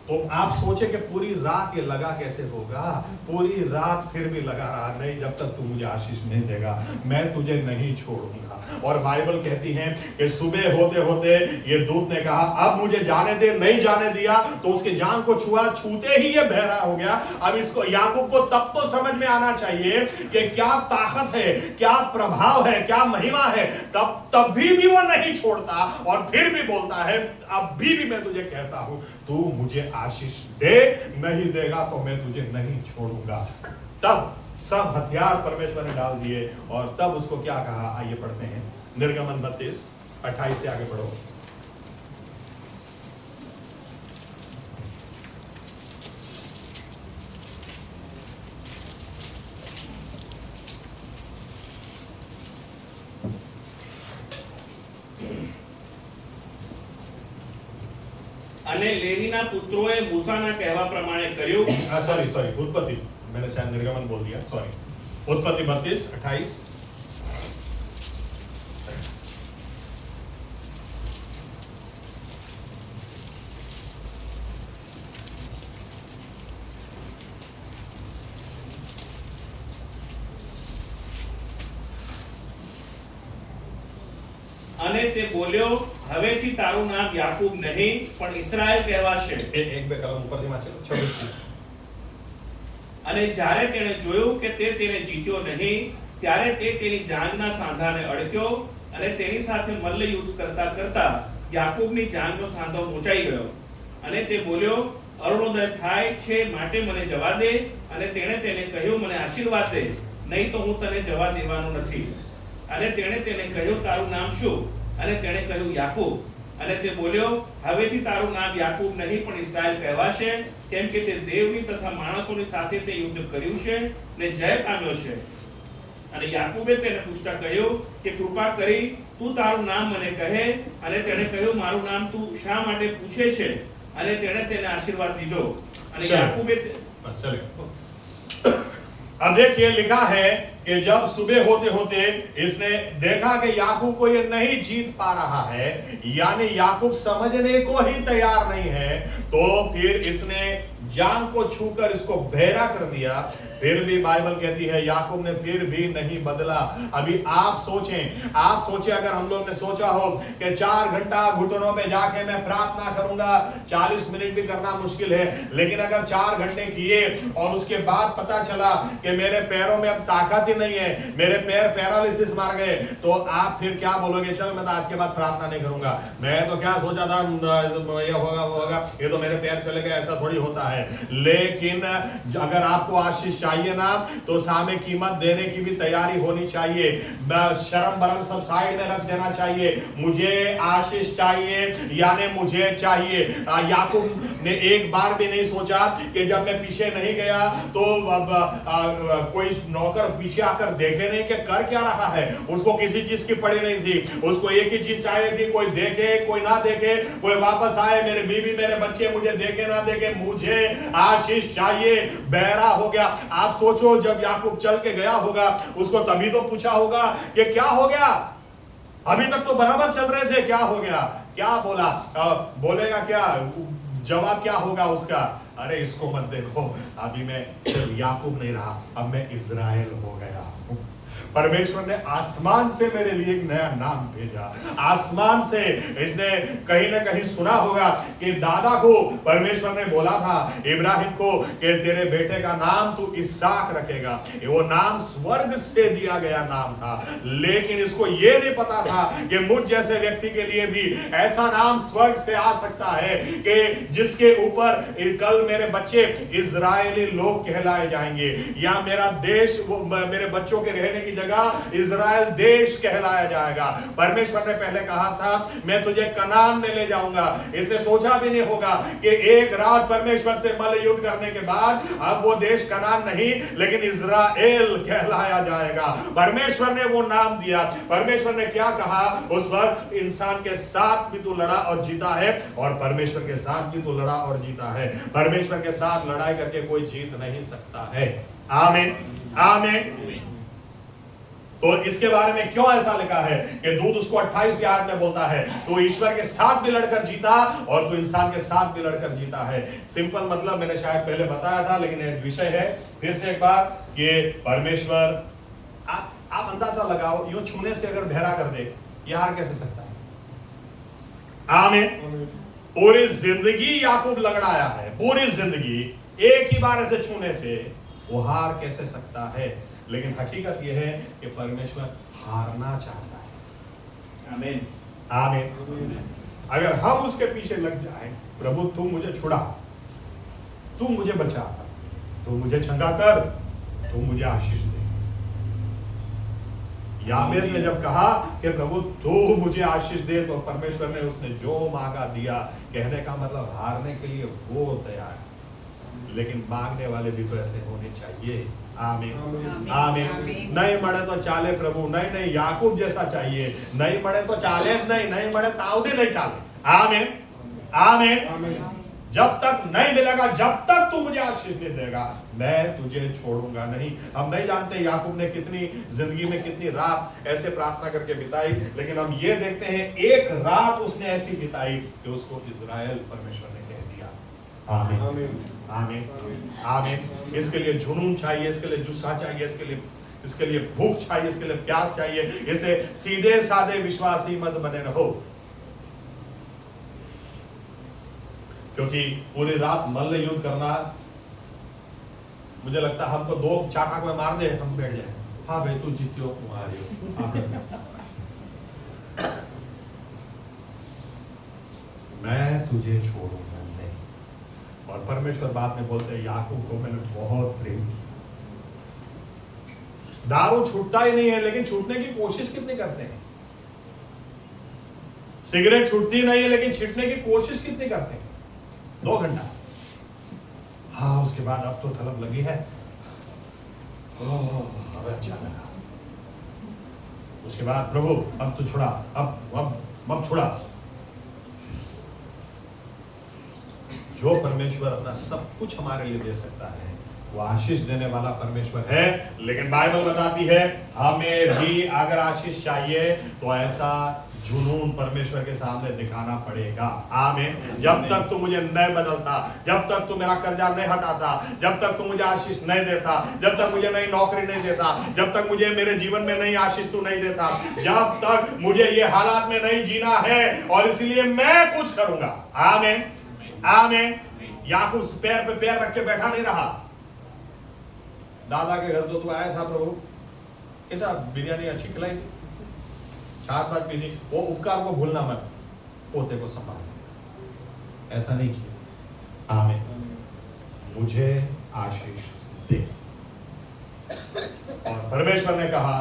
तो आप सोचे कि पूरी रात ये लगा कैसे होगा। पूरी रात फिर भी लगा रहा, नहीं जब तक तू मुझे आशीष नहीं देगा मैं तुझे नहीं छोड़ूंगा। और बाइबल कहती है कि सुबह होते होते ये दूत ने कहा अब मुझे जाने दे, नहीं जाने दिया तो उसके जान को छुआ, छूते ही ये बहरा हो गया। अब इसको याकूब को तब तो समझ में आना चाहिए कि क्या ताकत है, क्या प्रभाव है, क्या महिमा है। तब भी वो नहीं छोड़ता और फिर भी बोलता है अब भी मैं तुझे कहता हूं तू मुझे आशीष दे, नहीं देगा तो मैं तुझे नहीं छोड़ूंगा। तब सब हथियार परमेश्वर ने डाल दिए और तब उसको क्या कहा, आइए पढ़ते हैं निर्गमन 32:28 से आगे पढ़ो। અને લેવીના પુત્રોએ મૂસાના કહેવા પ્રમાણે કર્યું। सॉरी उत्पत्ति, मैंने शायद निर्गमन बोल दिया, सॉरी। उत्पत्ति 32:28। અને તે બોલ્યો હવેથી તારું નામ યાકૂબ નહીં પણ ઇસ્રાએલ કહેવાશે। एक બે कलम ऊपर दिमाग चलो 26। અને જ્યારે તેણે જોયું કે તે તેને જીત્યો નહીં, ત્યારે તે તેની જાંઘના સાંધાને અડક્યો અને તેની સાથે મલ્લયુદ્ધ કરતા કરતા યાકૂબની જાંઘનો સાંધો મોચાઈ ગયો। અને તે બોલ્યો અરુણોદય થાય છે માટે મને જવા દે। અને તેણે તેને કહ્યું મને આશીર્વાદ દે, નહીં તો હું તને જવા દેવાનો નથી। અને તેણે તેને કહ્યું તારું નામ શું? અને તેણે કહ્યું યાકૂબ। અને તે બોલ્યો હવેથી તારું નામ યાકૂબ નહીં પણ ઇસ્રાએલ કહેવાશે, કેમ કે તે દેવની તથા માણસોની સાથે તે યુદ્ધ કર્યું છે ને જય પામ્યો છે। અને યાકૂબે તેને પૂછતા કહ્યું કે કૃપા કરી તું તારું નામ મને કહે। અને તેણે કહ્યું મારું નામ તું શા માટે પૂછે છે? અને તેણે તેને આશીર્વાદ દીધો। અને યાકૂબે अब देखिए लिखा है कि जब सुबह होते होते इसने देखा कि याकूब को ये नहीं जीत पा रहा है, यानी याकूब समझने को ही तैयार नहीं है, तो फिर इसने जान को छूकर इसको बहरा कर दिया। फिर भी बाइबल कहती है याकूब ने फिर भी नहीं बदला। अभी आप सोचें अगर हम लोग ने सोचा हो कि 4 घंटा घुटनों पे जाके मैं प्रार्थना करूंगा, 40 मिनट भी करना मुश्किल है, लेकिन अगर 4 घंटे किए और उसके बाद पता चला कि मेरे पैरों में अब ताकत ही नहीं है, मेरे पैर पैरालिसिस मार गए, तो आप फिर क्या बोलोगे? चल मैं तो आज के बाद प्रार्थना नहीं करूंगा, मैं तो क्या सोचा था ये होगा वो होगा, ये तो मेरे पैर चले गए, ऐसा थोड़ी होता है। लेकिन अगर आपको आशीष चाहिए ना, तो सामने कीमत देने की भी तैयारी होनी चाहिए। शर्म बरम सब साइड में रख देना चाहिए। मुझे आशीष चाहिए यानी मुझे चाहिए। याकूब ने एक बार भी नहीं सोचा कि जब मैं पीछे नहीं गया तो कोई नौकर पीछे आकर देखे नहीं कि कर क्या रहा है। उसको किसी चीज की पड़ी नहीं थी, उसको एक ही चीज चाहिए थी, कोई देखे कोई ना देखे, कोई वापस आए, मेरे बीवी मेरे बच्चे मुझे देखे ना देखे, मुझे आशीष चाहिए। बहरा हो गया। आप सोचो जब याकूब चल के गया होगा, उसको तभी तो पूछा होगा कि क्या हो गया, अभी तक तो बराबर चल रहे थे, क्या हो गया, क्या बोला, बोलेगा क्या, जवाब क्या होगा उसका, अरे इसको मत देखो, अभी मैं सिर्फ याकूब नहीं रहा, अब मैं इज़राइल हो गया हूं। परमेश्वर ने आसमान से मेरे लिए एक नया नाम भेजा। आसमान से इसने कहीं ना कहीं सुना होगा कि दादा को परमेश्वर ने बोला था इब्राहिम को कि तेरे बेटे का नाम तू इसहाक रखेगा। वो नाम स्वर्ग से दिया गया नाम था, लेकिन इसको ये नहीं पता था कि मुझ जैसे व्यक्ति के लिए भी ऐसा नाम स्वर्ग से आ सकता है कि जिसके ऊपर कल मेरे बच्चे इजरायली लोग कहलाए जाएंगे, या मेरा देश, मेरे बच्चों के रहने की जगह इजराइल देश कहलाया जाएगा। परमेश्वर ने पहले कहा था मैं तुझे कनान में ले जाऊंगा। इसने सोचा भी नहीं होगा कि एक रात परमेश्वर से मल्ल युद्ध करने के बाद अब वो देश कनान नहीं लेकिन इजराइल कहलाया जाएगा। परमेश्वर ने वो नाम दिया। परमेश्वर ने क्या कहा उस वक्त, इंसान के साथ भी तू लड़ा और जीता है, और परमेश्वर के साथ भी तू लड़ा और जीता है। परमेश्वर के साथ लड़ाई करके कोई जीत नहीं सकता है। आमीन, आमीन। तो इसके बारे में क्यों ऐसा लिखा है कि दूत उसको 28 की आयत में बोलता है तो ईश्वर के साथ भी लड़कर जीता और तो इंसान के साथ भी लड़कर जीता है। सिंपल मतलब मैंने शायद पहले बताया था, लेकिन एक विषय है फिर से एक बार कि परमेश्वर, आप अंदाजा लगाओ, यूं छूने से अगर बहरा कर दे, यह हार कैसे सकता है? आमीन। पूरी जिंदगी याकूब लंगड़ाया है, पूरी जिंदगी एक ही बार ऐसे छूने से वो हार कैसे सकता है? लेकिन हकीकत यह है कि परमेश्वर हारना चाहता है। आमीन, आमीन। अगर हम उसके पीछे लग जाएं, प्रभु तू मुझे छुड़ा, तू मुझे बचा, तू मुझे चंगा कर, तू मुझे आशीष दे। याबेस ने जब कहा कि प्रभु तू मुझे आशीष दे, तो परमेश्वर ने उसने जो मांगा दिया। कहने का मतलब हारने के लिए वो तैयार, लेकिन मांगने वाले भी तो ऐसे होने चाहिए। आमीन, आमीन। नहीं मरे तो चाले प्रभु, नहीं नहीं याकूब जैसा चाहिए, नहीं मरे तो चाले, नहीं मरे ताउदे नहीं चाले। आमीन, आमीन। जब तक नहीं मिलेगा, जब तक तू मुझे आशीष नहीं देगा, मैं तुझे छोड़ूंगा नहीं। हम नहीं जानते याकूब ने कितनी जिंदगी में कितनी रात ऐसे प्रार्थना करके बिताई, लेकिन हम ये देखते हैं एक रात उसने ऐसी बिताई कि उसको इजराइल परमेश्वर ने कह दिया। आमीन, आमीन, आमीन। इसके लिए जुनून चाहिए, इसके लिए जुस्सा चाहिए, इसके लिए भूख चाहिए, इसके लिए प्यास चाहिए। इसलिए सीधे साधे विश्वासी मत बने रहो, क्योंकि पूरी रात मल्ल युद्ध करना, मुझे लगता है हमको 2 चाका में मार दे, हम बैठ जाए, हाँ भाई तू जीतियो, तुम हारियो, मैं तुझे छोड़ूंगा नहीं। और परमेश्वर बाद में बोलते हैं याकूब को मैंने बहुत प्रेम किया। दारू छूटता ही नहीं है, लेकिन छूटने की कोशिश कितनी करते हैं। सिगरेट छूटती नहीं है, लेकिन छीटने की कोशिश कितनी करते हैं। 2 घंटा, हाँ उसके बाद अब तो तलब लगी है, अब अच्छा लगा। उसके बाद प्रभु अब तो छुड़ा, अब छुड़ा। जो परमेश्वर अपना सब कुछ हमारे लिए दे सकता है, वो आशीष देने वाला परमेश्वर है। लेकिन बाइबल बताती है हमें भी अगर आशीष चाहिए तो ऐसा जुनून परमेश्वर के सामने दिखाना पड़ेगा। आमीन। जब तक तू मुझे नहीं बदलता, जब तक तू मेरा कर्जा नहीं हटाता, जब तक तू मुझे आशीष नहीं देता, जब तक मुझे नई नौकरी नहीं देता, जब तक मुझे मेरे जीवन में नई आशीष तू नहीं देता, जब तक मुझे ये हालात में नहीं जीना है, और इसलिए मैं कुछ करूंगा। आमीन, आमीन। याकूब पैर पे पैर रख के बैठा नहीं रहा। दादा के घर तो तू आया था प्रभु, कैसा बिरयानी अच्छी खिलाई थी, 4 बार पीनी, वो उपकार को भूलना मत, पोते को संभाल। ऐसा नहीं किया। आमीन। मुझे आशीष दे, परमेश्वर ने कहा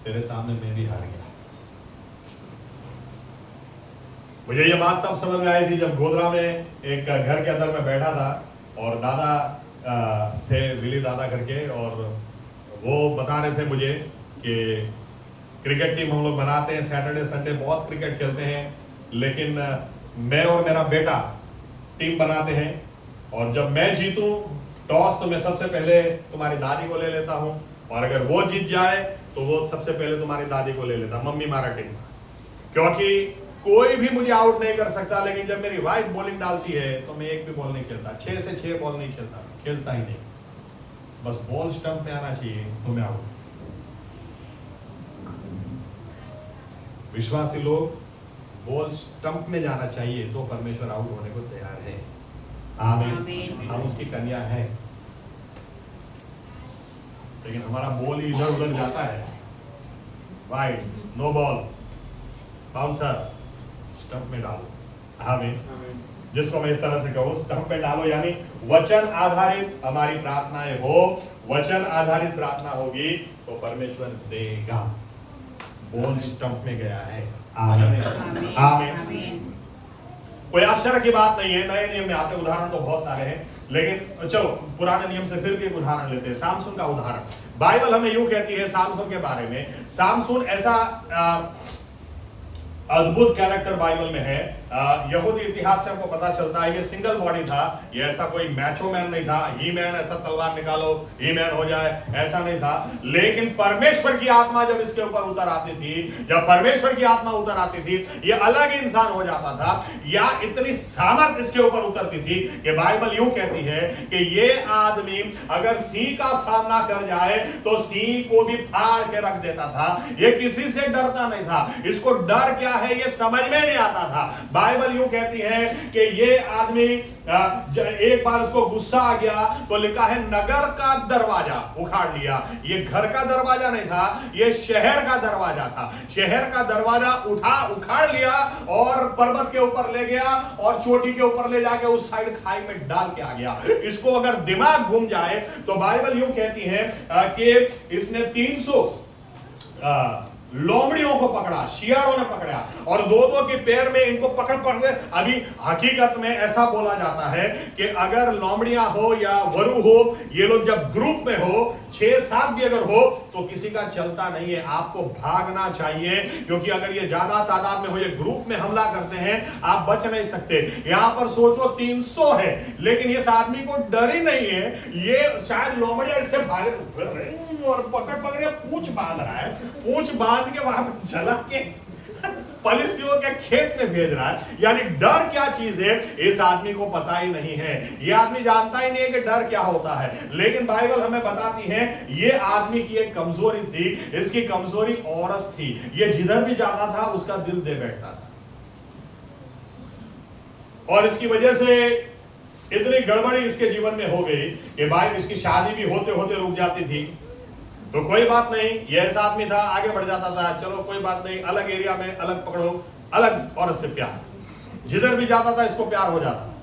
तेरे सामने मैं भी हार गया। मुझे ये बात तब समझ में आई थी जब गोधरा में एक घर के अंदर मैं बैठा था और दादा थे, विली दादा करके, और वो बता रहे थे मुझे कि क्रिकेट टीम हम लोग बनाते हैं, सैटरडे संडे बहुत क्रिकेट खेलते हैं, लेकिन मैं और मेरा बेटा टीम बनाते हैं और जब मैं जीतूं टॉस तो मैं सबसे पहले तुम्हारी दादी को ले लेता हूं और अगर वो जीत जाए तो वो सबसे पहले तुम्हारी दादी को ले लेता, मम्मी मारा टीम, क्योंकि कोई भी मुझे आउट नहीं कर सकता। लेकिन जब मेरी वाइफ बॉलिंग डालती है तो मैं एक भी बॉल नहीं खेलता, 6 से 6 बॉल नहीं खेलता ही नहीं, बस बॉल स्टंप में आना चाहिए तो मैं आउट। विश्वासी लोग बॉल स्टंप में जाना चाहिए तो परमेश्वर आउट होने को तैयार है। आमीन। हम उसकी कन्या है, लेकिन हमारा बॉल ही इधर उधर जाता है, wide, no ball, bouncer, stump में डालो। आमीन। जिसको मैं इस तरह से कहूं, स्टंप में डालो, यानी वचन आधारित हमारी प्रार्थनाएं हो, वचन आधारित प्रार्थना होगी तो परमेश्वर देगा। बॉल स्टंप में गया है। आमीन। आमीन। कोई आश्चर्य की बात नहीं है, नए नियम में आते उदाहरण तो बहुत सारे हैं, लेकिन चलो पुराने नियम से फिर भी एक उदाहरण लेते हैं, सामसून का उदाहरण। बाइबल हमें यूं कहती है सामसून के बारे में, सामसून ऐसा अद्भुत कैरेक्टर बाइबल में है। यहूदी इतिहास से हमको पता चलता है ये सिंगल बॉडी था, ये ऐसा कोई मैचो मैन नहीं था, ही मैन ऐसा तलवार निकालो ही मैन हो जाए, ऐसा नहीं था। लेकिन परमेश्वर की आत्मा जब इसके ऊपर उतर आती थी, जब परमेश्वर की आत्मा उतर आती थी, ये अलग इंसान हो जाता था, या इतनी सामर्थ इसके ऊपर उतरती थी कि बाइबल यूं कहती है कि ये आदमी अगर सिंह का सामना कर जाए तो सिंह को भी फाड़ के रख देता था। ये किसी से डरता नहीं था, इसको डर क्या है ये समझ में नहीं आता था। बाइबल यूं कहती है कि ये आदमी एक बार उसको गुस्सा आ गया तो लिखा है नगर का दरवाजा उखाड़ लिया। ये घर का दरवाजा नहीं था, ये शहर का दरवाजा था। शहर का दरवाजा उखाड़ लिया और पर्वत के ऊपर ले गया और चोटी के ऊपर ले जाके उस साइड खाई में डाल के आ गया। इसको अगर दिमाग घूम जाए तो बाइबल यूं कहती है कि इसने 300 लोमड़ियों को पकड़ा, शियाड़ों ने पकड़ा और दो के पैर में इनको पकड़ के। अभी हकीकत में ऐसा बोला जाता है कि अगर लोमड़ियां हो या वरु हो, ये लोग जब ग्रुप में हो, 6-7 भी अगर हो तो किसी का चलता नहीं है, आपको भागना चाहिए, क्योंकि अगर ये ज्यादा तादाद में हो, ये ग्रुप में हमला करते हैं, आप बच नहीं सकते। यहां पर सोचो 300 है, लेकिन इस आदमी को डर ही नहीं है। ये शायद लोमड़िया इससे भाग और पकड़े पूंछ बांध रहा है, पूंछ बांध के वहां पर चला के पलिस्तियों के खेत में भेज रहा है। यानी डर क्या चीज है इस आदमी को पता ही नहीं है, ये आदमी जानता ही नहीं है कि डर क्या होता है। लेकिन बाइबल हमें बताती है ये आदमी की एक कमजोरी थी, इसकी कमजोरी औरत थी। ये जिधर भी जाता था उसका दिल दे बैठता था और इसकी वजह से इतनी गड़बड़ी इसके जीवन में हो गई कि भाई इसकी शादी भी होते होते रुक जाती थी। तो कोई बात नहीं, ये ऐसा आदमी था, आगे बढ़ जाता था, चलो कोई बात नहीं, अलग एरिया में अलग पकड़ो, अलग औरत से प्यार, जिधर भी जाता था इसको प्यार हो जाता।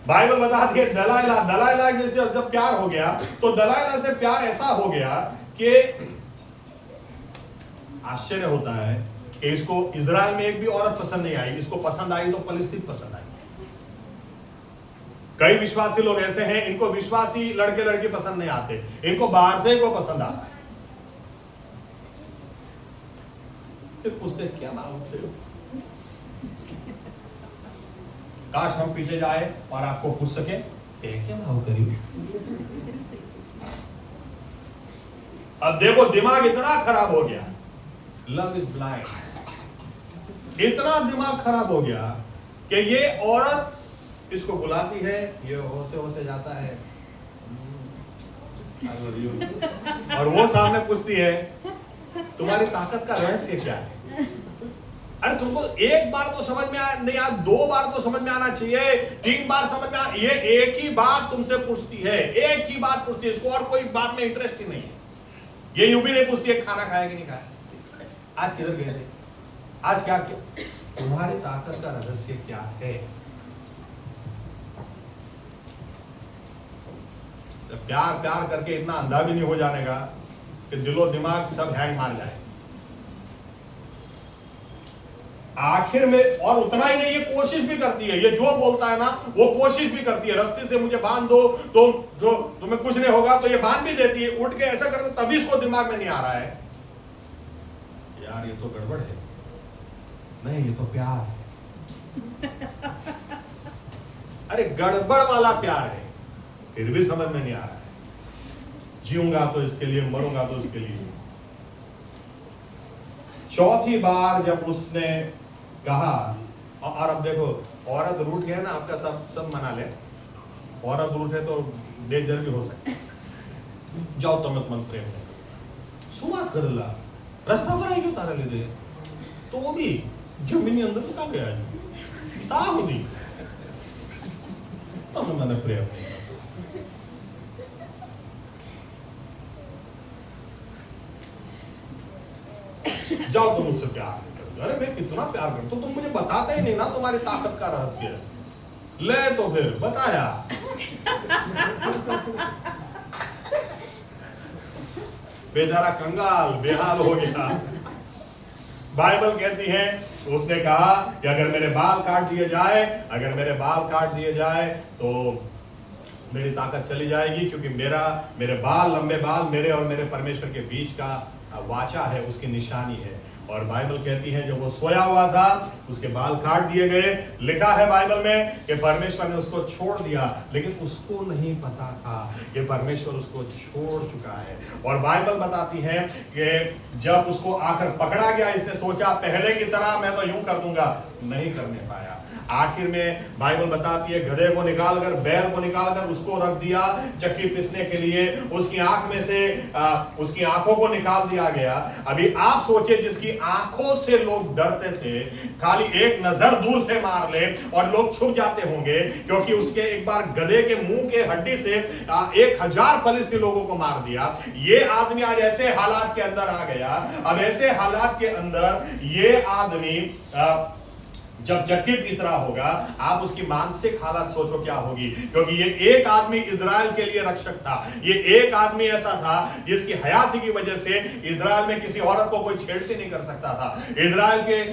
बाइबल बताती है दलाइला जैसे जब प्यार हो गया तो दलाइला से प्यार ऐसा हो गया कि आश्चर्य होता है कि इसको इजराइल में एक भी औरत पसंद नहीं आई, इसको पसंद आई तो फलस्तीन पसंद आई। कई विश्वासी लोग ऐसे हैं, इनको विश्वासी लड़के लड़की पसंद नहीं आते, इनको बाहर से को पसंद आता है। फिर पूछते क्या मांगते हो? काश हम पीछे जाए और आपको पूछ सके क्या भाव करियो। अब देखो दिमाग इतना खराब हो गया, लव इज ब्लाइंड, इतना दिमाग खराब हो गया कि ये औरत इसको बुलाती है, ये होसे जाता है और वो सामने पूछती है तुम्हारी ताकत का रहस्य क्या है? अरे तुमको एक बार तो समझ में नहीं आ, 2 बार तो समझ में आना चाहिए, 3 बार समझ में ये एक ही बात तुमसे पूछती है, एक ही बात पूछती है, इसको और कोई बात में इंटरेस्ट ही नहीं है। ये यूं भी नहीं पूछती है खाना खाया कि नहीं खाया, आज किधर गए थे, आज क्या किया, तुम्हारी ताकत का रहस्य क्या है? प्यार प्यार करके इतना अंधा भी नहीं हो जाने का कि दिलो दिमाग सब हैंग मार जाए। आखिर में और उतना ही नहीं, ये कोशिश भी करती है, ये जो बोलता है ना वो कोशिश भी करती है, रस्सी से मुझे बांध दो तो जो तुम्हें कुछ नहीं होगा, तो ये बांध भी देती है, उठ के ऐसा करते, तभी इसको दिमाग में नहीं आ रहा है यार ये तो गड़बड़ है, नहीं ये तो प्यार है। अरे गड़बड़ वाला प्यार है, फिर भी समझ में नहीं आ रहा है। जीऊंगा तो इसके लिए, मरूंगा तो इसके लिए। चौथी बार जब उसने कहा, और अब देखो औरत रूठ गया ना, आपका सब मना ले, औरत रूठे तो डेंजर भी हो सकता है। जाओ तमत मन प्रेम में सुमात कर ला रास्ता पर आई क्यों तारा ले दे, तो वो भी जमीनी अंदर तो क्या गया है ता होगी तब मैंने प्रेम नहीं। जाओ तुम मुझसे प्यार नहीं करते। अरे मैं कितना प्यार करता हूं, तुम मुझे बताते ही नहीं ना तुम्हारी ताकत का रहस्य। ले तो फिर बताया। बेचारा कंगाल बेहाल हो गया। बाइबल कहती है उसने कहा कि अगर मेरे बाल काट दिए जाए, अगर मेरे बाल काट दिए जाए तो मेरी ताकत चली जाएगी, क्योंकि मेरे बाल, लंबे बाल मेरे और मेरे परमेश्वर के बीच का वाचा है, उसकी निशानी है। और बाइबल कहती है जब वो सोया हुआ था उसके बाल काट दिए गए। लिखा है बाइबल में कि परमेश्वर ने उसको छोड़ दिया, लेकिन उसको नहीं पता था कि परमेश्वर उसको छोड़ चुका है। और बाइबल बताती है कि जब उसको आकर पकड़ा गया, इसने सोचा पहले की तरह मैं तो यूं कर दूंगा, नहीं करने पाया। आखिर में बाइबल बताती है गधे को निकालकर, बैल को निकालकर उसको रख दिया चक्की पीसने के लिए। उसकी आंख में से उसकी आंखों को निकाल दिया गया। अभी आप सोचिए, जिसकी आंखों से लोग डरते थे, खाली एक नजर दूर से मार ले और लोग छुप जाते होंगे, क्योंकि उसके एक बार गधे के मुंह के हड्डी से 1000 फलिस्ती लोगों को मार दिया। ये आदमी आज ऐसे हालात के अंदर आ गया। अब ऐसे हालात के अंदर ये आदमी जब चक्की पीस रहा होगा, आप उसकी मानसिक हालत सोचो क्या होगी, क्योंकि ये एक आदमी इजराइल के लिए रक्षक था। ये एक आदमी ऐसा था जिसकी हयाती की वजह से इजराइल में किसी औरत को कोई छेड़ती नहीं कर सकता था, इजराइल के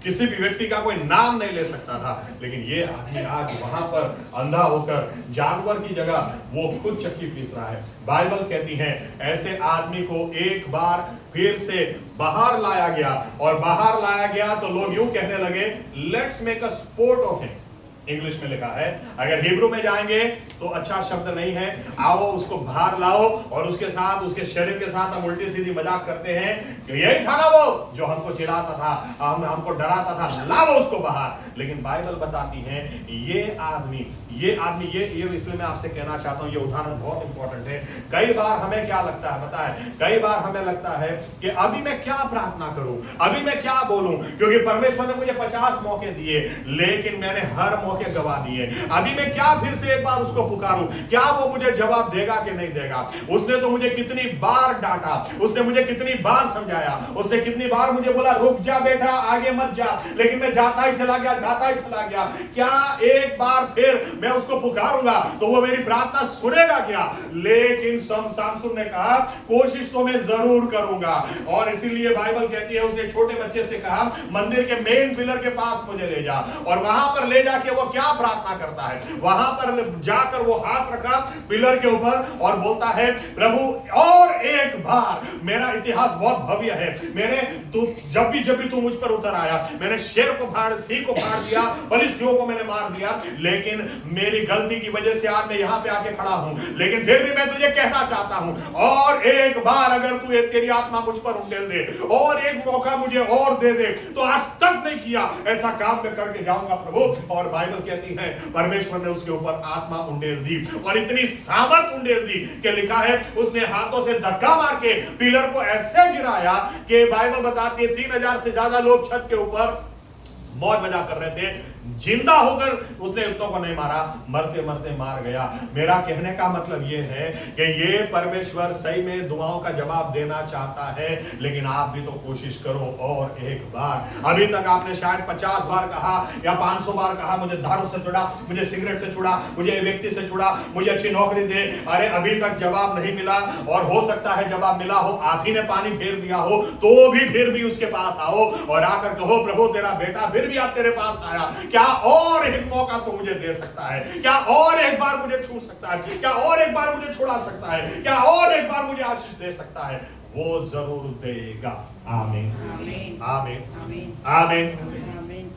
किसी भी व्यक्ति का कोई नाम नहीं ले सकता था। लेकिन ये आदमी आज वहां पर अंधा होकर जानवर की जगह वो खुद चक्की पीस रहा है। बाइबल कहती है ऐसे आदमी को एक बार फिर से बाहर लाया गया, और बाहर लाया गया तो लोग यूं कहने लगे, let's make a sport of him. English में लिखा है, अगर हिब्रू में जाएंगे तो अच्छा शब्द नहीं है, आओ उसको बाहर लाओ और उसके साथ, उसके शरीर के साथ हम उल्टी सीधी मजाक करते हैं कि यही था ना वो जो हमको चिढ़ाता था, हमको डराता था, लाओ उसको बाहर। लेकिन बाइबल बताती है ये आदमी ये इसलिए मैं आपसे कहना चाहता हूं, ये उदाहरण बहुत इंपॉर्टेंट है। कई बार हमें क्या लगता है पता है, कई बार हमें लगता है कि अभी मैं क्या प्रार्थना करूं, अभी मैं क्या बोलूं, क्योंकि परमेश्वर ने मुझे 50 मौके दिए लेकिन मैंने हर मौके गवा दिए। अभी मैं क्या फिर से एक बार उसको पुकारूं, क्या वो मुझे जवाब देगा कि नहीं देगा? उसने तो मुझे कितनी बार डांटा, उसने मुझे कितनी बार समझाया, उसने कितनी बार मुझे बोला रुक जा बेटा आगे मत जा, लेकिन मैं जाता ही चला गया, जाता ही चला गया। क्या एक बार फिर मैं उसको पुकारूंगा तो वो मेरी प्रार्थना सुनेगा क्या? लेकिन सामसून ने कहा कोशिश तो मैं जरूर करूंगा। और इसीलिए बाइबल कहती है उसने छोटे बच्चे से कहा मंदिर के मेन पिलर के पास मुझे ले जा, और वहां पर ले जाके वो क्या प्रार्थना करता है, वहां पर जाकर वो हाथ रखा पिलर के ऊपर और बोलता है प्रभु और एक बार, मेरा इतिहास बहुत भव्य है, मैंने जब भी तू मुझ पर उतर आया, मैंने शेर को फाड़, सिंह को फाड़ दिया, फलिस्तियों को मैंने मार दिया, लेकिन मेरी गलती की वजह से आज मैं यहां पे आके खड़ा हूं। लेकिन फिर भी मैं तुझे कहना चाहता हूं, और एक बार अगर तू तेरी आत्मा मुझ पर उंडेल दे, और एक मौका मुझे और दे दे, तो आज तक नहीं किया ऐसा काम मैं करके जाऊंगा प्रभु। और बाइबल कहती है परमेश्वर ने उसके ऊपर आत्मा उंडेल दी, और इतनी सामर्थ उंडेल दी कि लिखा है उसने हाथों से धक्का मार के पिलर को ऐसे गिराया कि बाइबल बताती है 3000 से ज्यादा लोग छत के ऊपर मौज मजा कर रहे थे। जिंदा होकर उसने उतनों को नहीं मारा, मरते मरते मार गया। मेरा कहने का मतलब ये है कि ये परमेश्वर सही में दुआओं का जवाब देना चाहता है, लेकिन आप भी तो कोशिश करो और एक बार। अभी तक आपने शायद 50 बार कहा या 500 बार कहा, मुझे दारू से छुड़ा, मुझे सिगरेट से छुड़ा, मुझे व्यक्ति से छुड़ा, मुझे अच्छी नौकरी दे। अरे अभी तक जवाब नहीं मिला, और हो सकता है जवाब मिला हो, आप ही ने पानी फेर दिया हो, तो भी फिर भी उसके पास आओ और आकर कहो, प्रभु तेरा बेटा फिर भी आज तेरे पास आया, क्या और एक मौका तो मुझे दे सकता है? क्या और एक बार मुझे छू सकता है? क्या और एक बार मुझे छुड़ा सकता है? क्या और एक बार मुझे आशीष दे सकता है? वो जरूर देगा। आमीन, आमीन, आमीन, आमीन, आमीन। आमीन।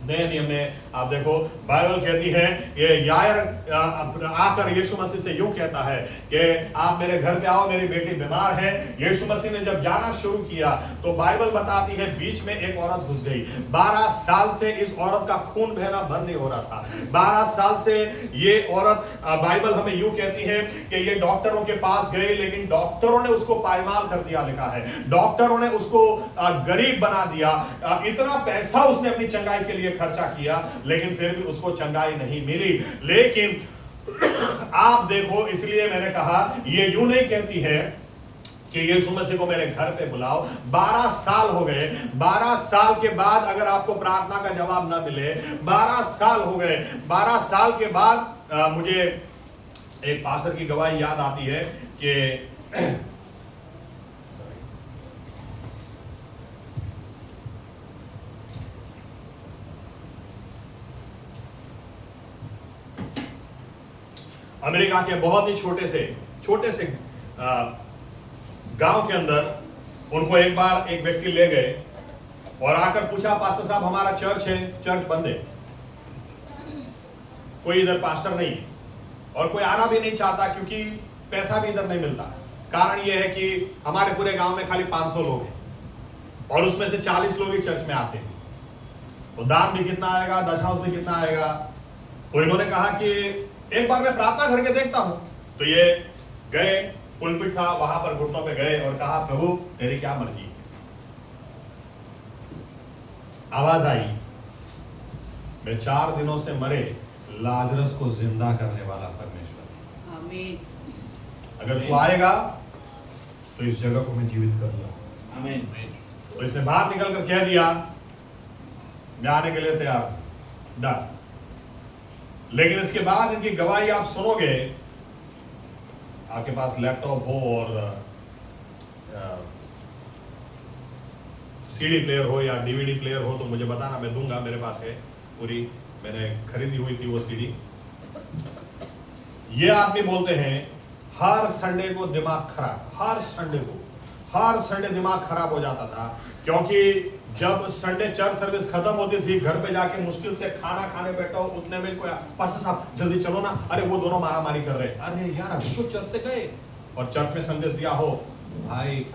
नए नियम में आप देखो, बाइबल कहती है, ये यायर आकर यीशु मसीह से यूं कहता है कि आप मेरे घर पे आओ, मेरी बेटी बीमार है। यीशु मसीह ने जब जाना शुरू किया तो बाइबल बताती है बीच में एक औरत घुस गई। 12 साल से इस औरत का खून बहना बंद नहीं हो रहा था। 12 साल से ये औरत, बाइबल हमें यूं कहती है कि ये डॉक्टरों के पास गई, लेकिन डॉक्टरों ने उसको पायमाल कर दिया, लिखा है डॉक्टरों ने उसको गरीब बना दिया। इतना पैसा उसने अपनी चंगाई के लिए खर्चा किया, लेकिन फिर भी उसको चंगाई नहीं मिली। लेकिन आप देखो, इसलिए मैंने कहा ये यूं नहीं कहती है कि यीशु मसीह को मेरे घर पे बुलाओ। 12 साल हो गए, 12 साल के बाद अगर आपको प्रार्थना का जवाब ना मिले, 12 साल हो गए, 12 साल के बाद मुझे एक पास्टर की गवाही याद आती है कि अमेरिका के बहुत ही छोटे से गांव के अंदर उनको एक बार एक व्यक्ति ले गए और आकर पूछा, पास्टर साहब हमारा चर्च है, चर्च बंद है, कोई इधर पास्टर नहीं और कोई आना भी नहीं चाहता क्योंकि पैसा भी इधर नहीं मिलता। कारण यह है कि हमारे पूरे गांव में खाली 500 लोग हैं और उसमें से 40 लोग ही चर्च में आते हैं, तो दान भी कितना आएगा, दशमांश भी कितना आएगा। तो इन्होंने कहा कि एक बार मैं प्रार्थना करके देखता हूं। तो ये गए, पुलपिट था, वहां पर घुटनों पे गए और कहा, प्रभु तेरी क्या मर्जी है। आवाज आई, मैं 4 दिनों से मरे लाजरस को जिंदा करने वाला परमेश्वर, आमीन। अगर तू आएगा तो इस जगह को मैं जीवित करूंगा। आमीन। तो इसने बाहर निकल कर कह दिया, मैं आने के लिए तैयार हूं, डन। लेकिन इसके बाद इनकी गवाही आप सुनोगे, आपके पास लैपटॉप हो और सीडी प्लेयर हो या डीवीडी प्लेयर हो तो मुझे बताना, मैं दूंगा, मेरे पास है पूरी, मैंने खरीदी हुई थी वो सीडी। ये आदमी बोलते हैं हर संडे को दिमाग खराब, हर संडे दिमाग खराब हो जाता था, क्योंकि जब संडे चर्च सर्विस खत्म होती थी, घर पे जाके मुश्किल से खाना खाने बैठा हो, उतने में कोई, पास्टर साहब जल्दी चलो ना, अरे वो दोनों मारामारी कर रहे, अरे यार अभी तो चर्च से गए, और चर्च में संदेश दिया हो, भाई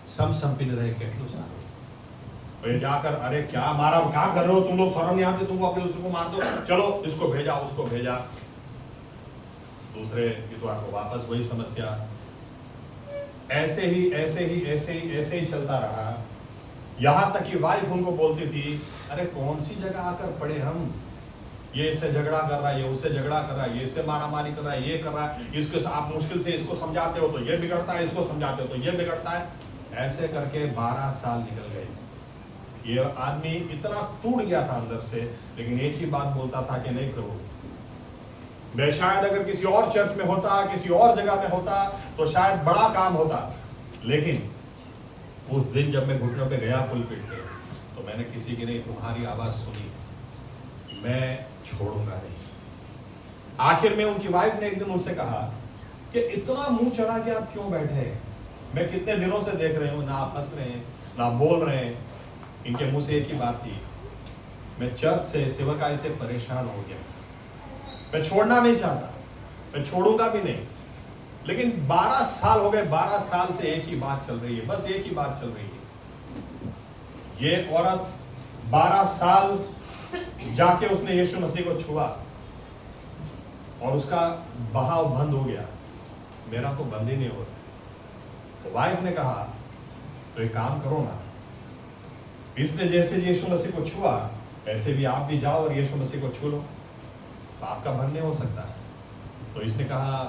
समपिन रहे केटलू सारे, तो ये जाकर, अरे क्या मारा, क्या कर रहे हो तुम लोग, शर्म नहीं आती तुमको, अपने उसको मार दो, चलो इसको भेजा, उसको भेजा। दूसरे इतवार को वापस वही समस्या, ऐसे ही चलता रहा। यहां तक कि वाइफ उनको बोलती थी, अरे कौन सी जगह आकर पड़े हम, ये इससे झगड़ा कर रहा है, ये उससे झगड़ा कर रहा है, ये इससे मारामारी कर रहा है, ये कर रहा है, इसके आप मुश्किल से इसको समझाते हो तो ये बिगड़ता है, इसको समझाते हो तो ये बिगड़ता है। ऐसे करके 12 साल निकल गए। ये आदमी इतना टूट गया था अंदर से, लेकिन एक ही बात बोलता था कि नहीं प्रभु, मैं शायद अगर किसी और चर्च में होता, किसी और जगह में होता तो शायद बड़ा काम होता, लेकिन उस दिन जब मैं घुटनों पे गया पुलपिट पे, तो मैंने किसी की नहीं, तुम्हारी आवाज सुनी, मैं छोड़ूंगा नहीं। आखिर में उनकी वाइफ ने एक दिन उनसे कहा कि इतना मुंह चढ़ा के आप क्यों बैठे हैं, मैं कितने दिनों से देख रही हूं, ना आप हंस रहे हैं ना बोल रहे हैं। इनके मुंह से एक ही बात थी, मैं चर्च से, सेवकाई से परेशान हो गया, मैं छोड़ना नहीं चाहता, मैं छोड़ूंगा भी नहीं। लेकिन 12 साल हो गए, 12 साल से एक ही बात चल रही है, बस एक ही बात चल रही है। ये औरत 12 साल जाके उसने यीशु मसीह को छुआ और उसका बहाव बंद हो गया, मेरा तो बंद ही नहीं हो रहा। तो वाइफ ने कहा, तो एक काम करो ना, इसने जैसे यीशु मसीह को छुआ, ऐसे भी आप भी जाओ और यीशु मसीह को छू लो, तो आपका भरने हो सकता है। तो इसने कहा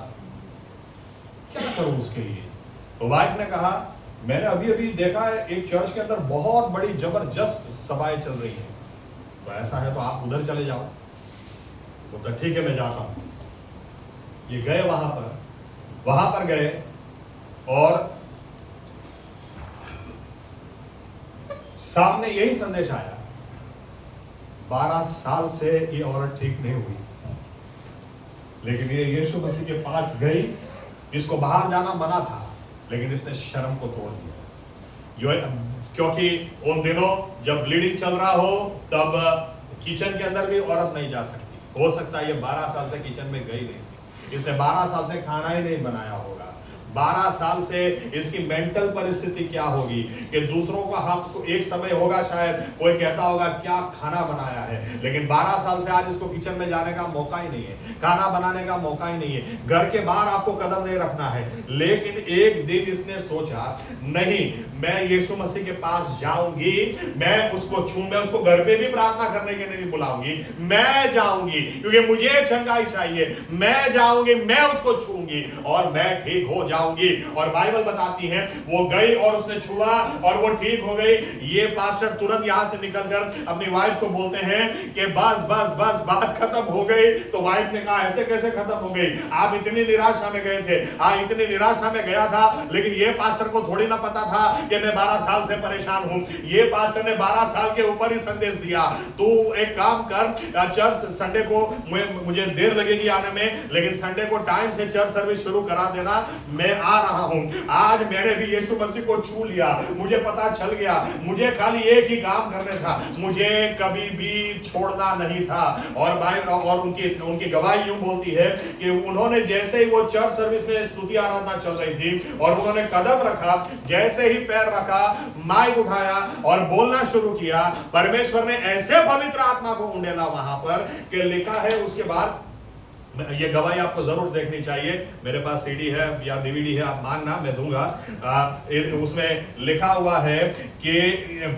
क्या करूं उसके लिए? तो वाइफ ने कहा मैंने अभी अभी देखा है एक चर्च के अंदर बहुत बड़ी जबरदस्त सभाएं चल रही हैं, तो ऐसा है तो आप उधर चले जाओ। तो ठीक है मैं जाता हूं। ये गए वहां पर गए और सामने यही संदेश आया, 12 साल से ये औरत ठीक नहीं हुई, लेकिन ये यीशु मसीह के पास गई। इसको बाहर जाना मना था, लेकिन इसने शर्म को तोड़ दिया। क्योंकि उन दिनों जब ब्लीडिंग चल रहा हो तब किचन के अंदर भी औरत नहीं जा सकती। हो सकता है ये 12 साल से किचन में गई नहीं थी, इसने 12 साल से खाना ही नहीं बनाया होगा। 12 साल से इसकी मेंटल परिस्थिति क्या होगी कि दूसरों का हाथ को एक समय होगा शायद कोई कहता होगा क्या खाना बनाया है, लेकिन 12 साल से आज इसको किचन में जाने का मौका ही नहीं है, खाना बनाने का मौका ही नहीं है, घर के बाहर आपको कदम नहीं रखना है। लेकिन एक दिन इसने सोचा नहीं, मैं यीशु मसीह के पास जाऊंगी, मैं उसको मैं उसको घर पे भी प्रार्थना करने के नहीं बुलाऊंगी, मैं जाऊंगी क्योंकि मुझे चंगाई चाहिए, मैं जाऊंगी, मैं उसको छूंगी और मैं ठीक हो जाऊंगी। और बाइबल बताती है वो गई और उसने छुआ और वो ठीक हो गई। ये पास्टर तुरंत यहां से निकलकर अपनी वाइफ को बोलते हैं कि बस बस बस बात खत्म हो गई। तो वाइफ ने कहा ऐसे कैसे खत्म हो गई? आप इतनी निराशा में गए थे। हाँ इतनी निराशा में गया था, लेकिन ये पास्टर को थोड़ी ना पता था कि मैं 12 साल से परेशान हूं। ये पास्टर ने 12 साल के ऊपर ही संदेश दिया, तू एक काम कर, चर्च संडे को मुझे देर लगेगी आने में, लेकिन संडे को टाइम से चर्च सर्विस शुरू करा देना, मैं आ रहा हूं। आज मैंने भी यीशु मसीह को छू लिया, मुझे पता चल गया, मुझे खाली एक ही काम करना था, मुझे कभी भी छोड़ना नहीं था। और बाइबल और उनकी गवाही यूं बोलती है कि उन्होंने जैसे ही वो चर्च सर्विस में स्तुति आराधना चल रही थी और उन्होंने कदम रखा, जैसे ही पैर रखा, माइक उठाया और बोलना शुरू किया, परमेश्वर ने ऐसे पवित्र आत्मा को उंडेला वहां पर कि लिखा है उसके बाद, ये गवाही आपको जरूर देखनी चाहिए, मेरे पास सीडी है या डीवीडी है, आप मांगना मैं दूंगा। उसमें लिखा हुआ है कि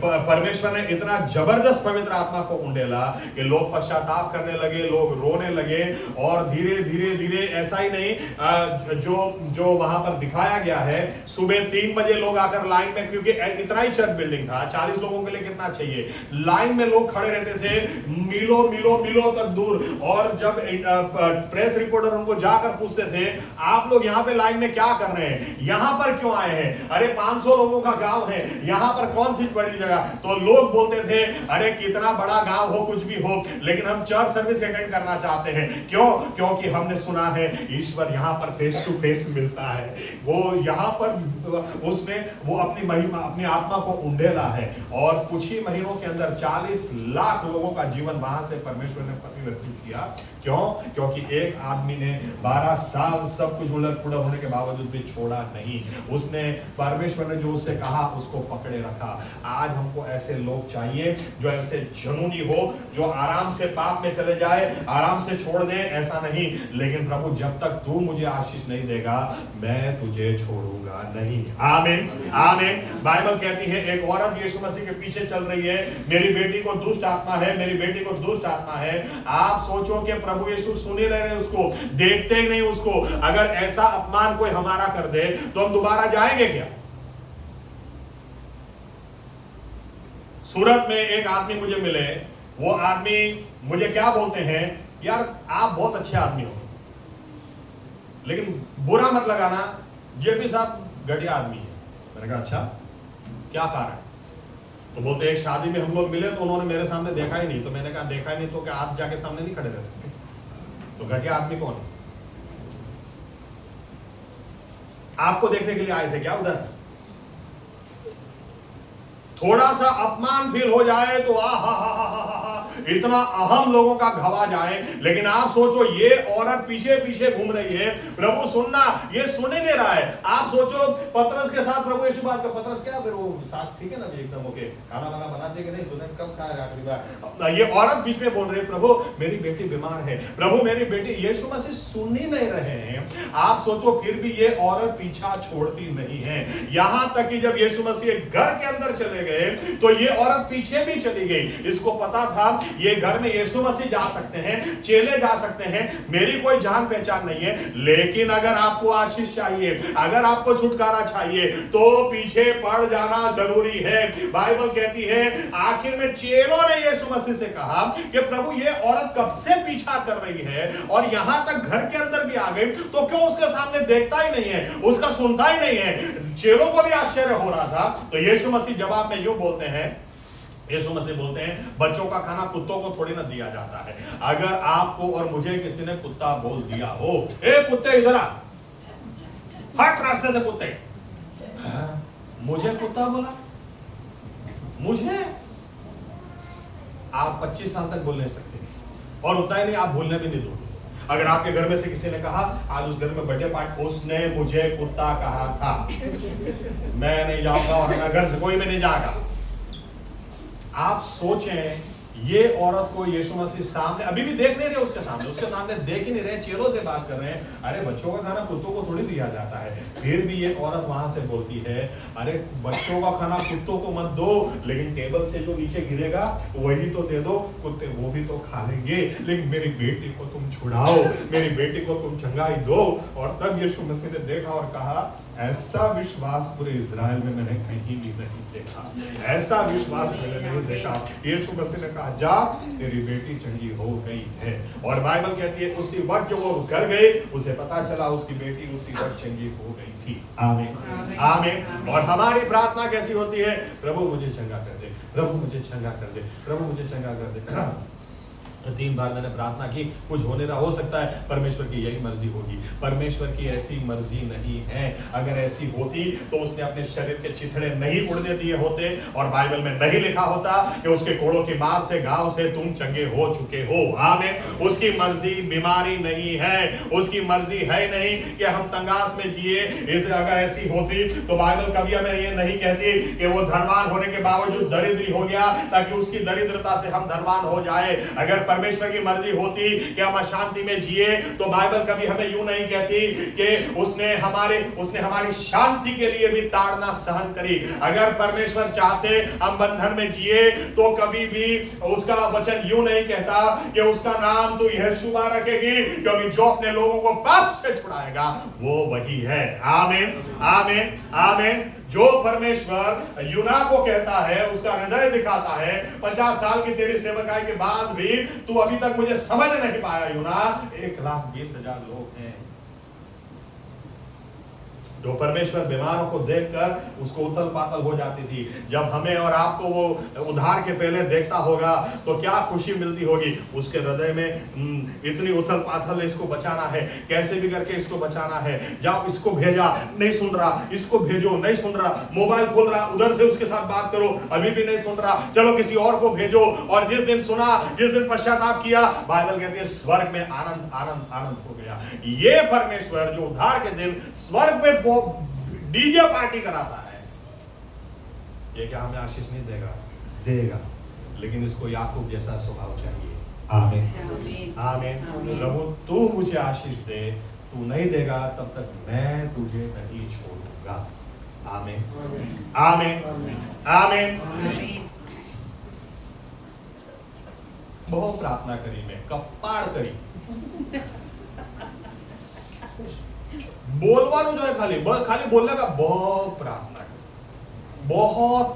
परमेश्वर ने इतना जबरदस्त पवित्र आत्मा को उंडेला कि लोग पश्चाताप करने लगे, लोग रोने लगे और धीरे धीरे धीरे ऐसा ही नहीं जो वहां पर दिखाया गया है, सुबह 3 बजे लोग आकर लाइन में, क्योंकि इतना ही चर्च बिल्डिंग था, 40 लोगों के लिए कितना चाहिए, लाइन में लोग खड़े रहते थे मीलों मीलों मीलों तक दूर। और जब प्रेस रिपोर्टर उनको जाकर पूछते थे आप लोग यहाँ पे लाइन में क्या कर रहे हैं, यहाँ पर क्यों आए हैं? अरे 500 लोगों का गांव है, यहाँ पर कौन सी बड़ी जगह? तो लोग बोलते थे अरे कितना बड़ा गांव हो कुछ भी हो, लेकिन हम चर्च सर्विस अटेंड करना चाहते हैं। क्यों? क्योंकि हमने सुना है ईश्वर यहाँ पर फेस टू फेस मिलता है। वो यहाँ पर उसने वो अपनी महिमा, अपनी आत्मा को उंडेला है और कुछ ही महीनों के अंदर 40 लाख लोगों का जीवन वहां से परमेश्वर ने परिवर्तित किया। क्यों? क्योंकि एक आदमी ने 12 साल सब कुछ उलट-पुलट होने के बावजूद भी छोड़ा नहीं, उसने परमेश्वर ने जो उससे कहा उसको पकड़े रखा। आज हमको ऐसे लोग चाहिए जो ऐसे जुनूनी हो, जो आराम से पाप में चले जाए, आराम से छोड़ दे, ऐसा नहीं, लेकिन प्रभु जब तक तू मुझे आशीष नहीं देगा मैं तुझे छोड़ूंगा नहीं। आमीन आमीन। बाइबल कहती है एक औरत यीशु मसीह के पीछे चल रही है, मेरी बेटी को दुष्ट आत्मा है, मेरी बेटी को दुष्ट आत्मा है। आप सोचो कि प्रभु यीशु सुन ही रहे हैं उसको, देखते ही नहीं उसको। अगर ऐसा अपमान कोई हमारा कर दे तो हम दोबारा जाएंगे क्या? सूरत में एक आदमी मुझे मिले, वो आदमी मुझे क्या बोलते हैं, यार आप बहुत अच्छे आदमी हो, लेकिन बुरा मत लगाना, ये भी साहब घटिया आदमी है। मैंने कहा अच्छा क्या कारण? तो बोलते एक शादी में हम लोग मिले तो उन्होंने मेरे सामने देखा ही नहीं। तो मैंने कहा देखा ही नहीं तो क्या आप जाके सामने नहीं खड़े रह सकते? तो घटिया आदमी कौन है? आपको देखने के लिए आए थे क्या उधर? थोड़ा सा अपमान फील हो जाए तो इतना अहम लोगों का गवा जाए, लेकिन आप सोचो ये औरत पीछे पीछे घूम रही है, प्रभु सुनना, ये सुने नहीं रहा है। आप सोचो पतरस के साथ प्रभु यीशु बात कर, पतरस क्या फिर वो सास ठीक है ना एकदम ओके, खाना वाना बनाते कि नहीं, तूने कब खाया आखिरी बार? ये औरत बीच में बोल रही है, प्रभु मेरी बेटी बीमार है, प्रभु मेरी बेटी। यीशु मसीह सुन ही नहीं रहे हैं। आप सोचो फिर भी ये औरत पीछा छोड़ती नहीं है। यहां तक कि जब यीशु मसीह घर के अंदर चले गए तो ये औरत पीछे भी चली गई। इसको पता था ये घर में यीशु मसीह जा सकते हैं, चेले जा सकते हैं, मेरी कोई जान पहचान नहीं है, लेकिन अगर आपको आशीष चाहिए, अगर आपको छुटकारा चाहिए तो पीछे पड़ जाना जरूरी है। बाइबल कहती है आखिर में चेलों ने यीशु मसीह से कहा कि प्रभु ये औरत कब से पीछा कर रही है और यहां तक घर के अंदर भी आ गई, तो क्यों उसके सामने देखता ही नहीं है, उसका सुनता ही नहीं है। चेलों को भी आश्चर्य हो रहा था। तो यीशु मसीह जवाब में यूं बोलते हैं, यीशु मसीह बोलते हैं बच्चों का खाना कुत्तों को थोड़ी ना दिया जाता है। अगर आपको और मुझे किसी ने कुत्ता बोल दिया हो, ए कुत्ते इधर आ, हट रास्ते से कुत्ते, मुझे कुत्ता बोला, मुझे, आप 25 साल तक बोल नहीं सकते, और उतना ही नहीं आप भूलने भी नहीं दोगे। अगर आपके घर में से किसी ने कहा आज उस घर में बर्थडे पार्टी, उसने मुझे कुत्ता कहा था, मैं नहीं जाऊंगा और घर से कोई भी नहीं जाएगा। आप सोचें ये औरत को यीशु मसीह सामने अभी भी देख नहीं रहे, उसके सामने देख ही नहीं रहे, चेलों से बात कर रहे हैं, अरे बच्चों का खाना कुत्तों को थोड़ी दिया जाता है। फिर भी ये औरत वहां से बोलती है अरे बच्चों का खाना कुत्तों को मत दो, लेकिन टेबल से जो नीचे गिरेगा वही तो दे दो, कुत्ते वो भी तो खा लेंगे, लेकिन मेरी बेटी को तुम छुड़ाओ, मेरी बेटी को तुम चंगाई दो। और तब यीशु मसीह ने देखा और कहा ऐसा विश्वास पूरे इज़राइल में मैंने कहीं भी नहीं देखा, ऐसा विश्वास मैंने नहीं देखा। यीशु मसीह ने कहा जा तेरी बेटी चंगी हो गई है। और बाइबल कहती है उसी वक्त जब वो घर गए उसे पता चला उसकी बेटी उसी वक्त चंगी हो गई थी। आमीन आमीन। और हमारी प्रार्थना कैसी होती है, प्रभु मुझे चंगा कर दे, प्रभु मुझे चंगा कर दे, प्रभु मुझे चंगा कर दे। 3 बार मैंने प्रार्थना की, कुछ होने रहा, हो सकता है परमेश्वर की यही मर्जी होगी। परमेश्वर की ऐसी मर्जी नहीं है। अगर ऐसी होती तो उसने अपने शरीर के चिथड़े नहीं उड़ने दिए होते और बाइबल में नहीं लिखा होता कि उसके कोड़ों की मार से, घाव से तुम चंगे हो चुके हो। आमीन। उसकी मर्जी बीमारी नहीं है, उसकी मर्जी है नहीं कि हम तंगास में जिए। इसे अगर ऐसी होती तो बाइबल कभी हमें ये नहीं कहती कि वो धनवान होने के बावजूद दरिद्री हो गया ताकि उसकी दरिद्रता से हम धनवान हो जाए। अगर परमेश्वर की मर्जी होती कि हम अशांति में जिए तो बाइबल कभी हमें यूं नहीं कहती कि उसने हमारी शांति के लिए भी ताड़ना सहन करी। अगर परमेश्वर चाहते हम बंधन में जिए तो कभी भी उसका वचन यूं नहीं कहता कि उसका नाम तो यहोशुआ रखेगी, क्योंकि जो अपने लोगों को पाप से छुड़ाएगा वो वही है। आमीन आमीन आमीन। जो परमेश्वर यूना को कहता है उसका हृदय दिखाता है। 50 साल की तेरी सेवकाई के बाद भी तू अभी तक मुझे समझ नहीं पाया यूना। 1,20,000 लोग हैं। जो परमेश्वर बीमारों को देखकर उसको उथल पाथल हो जाती थी, जब हमें और आपको वो उद्धार के पहले देखता होगा तो क्या खुशी मिलती होगी। उसके हृदय में इतनी उथल पाथल, इसको बचाना है, कैसे भी करके इसको बचाना है, जाओ इसको भेजा नहीं सुन रहा, इसको भेजो नहीं सुन रहा, मोबाइल खोल रहा उधर से उसके साथ बात करो अभी भी नहीं सुन रहा, चलो किसी और को भेजो। और जिस दिन सुना, जिस दिन पश्चाताप किया, बाइबल कहती है स्वर्ग में आनंद आनंद आनंद हो गया। ये परमेश्वर जो उद्धार के दिन स्वर्ग में डीजे पार्टी कराता है, ये क्या हमें आशीष नहीं देगा? देगा, लेकिन इसको याकूब जैसा स्वभाव चाहिए। आमीन आमीन। प्रभु तू मुझे आशीष दे, तू नहीं देगा तब तक मैं तुझे नहीं छोड़ूंगा। आमीन आमीन आमीन। बहुत प्रार्थना करी, मैं कपाड़ करी, बोलवानो जो है खाली बोलने का बहुत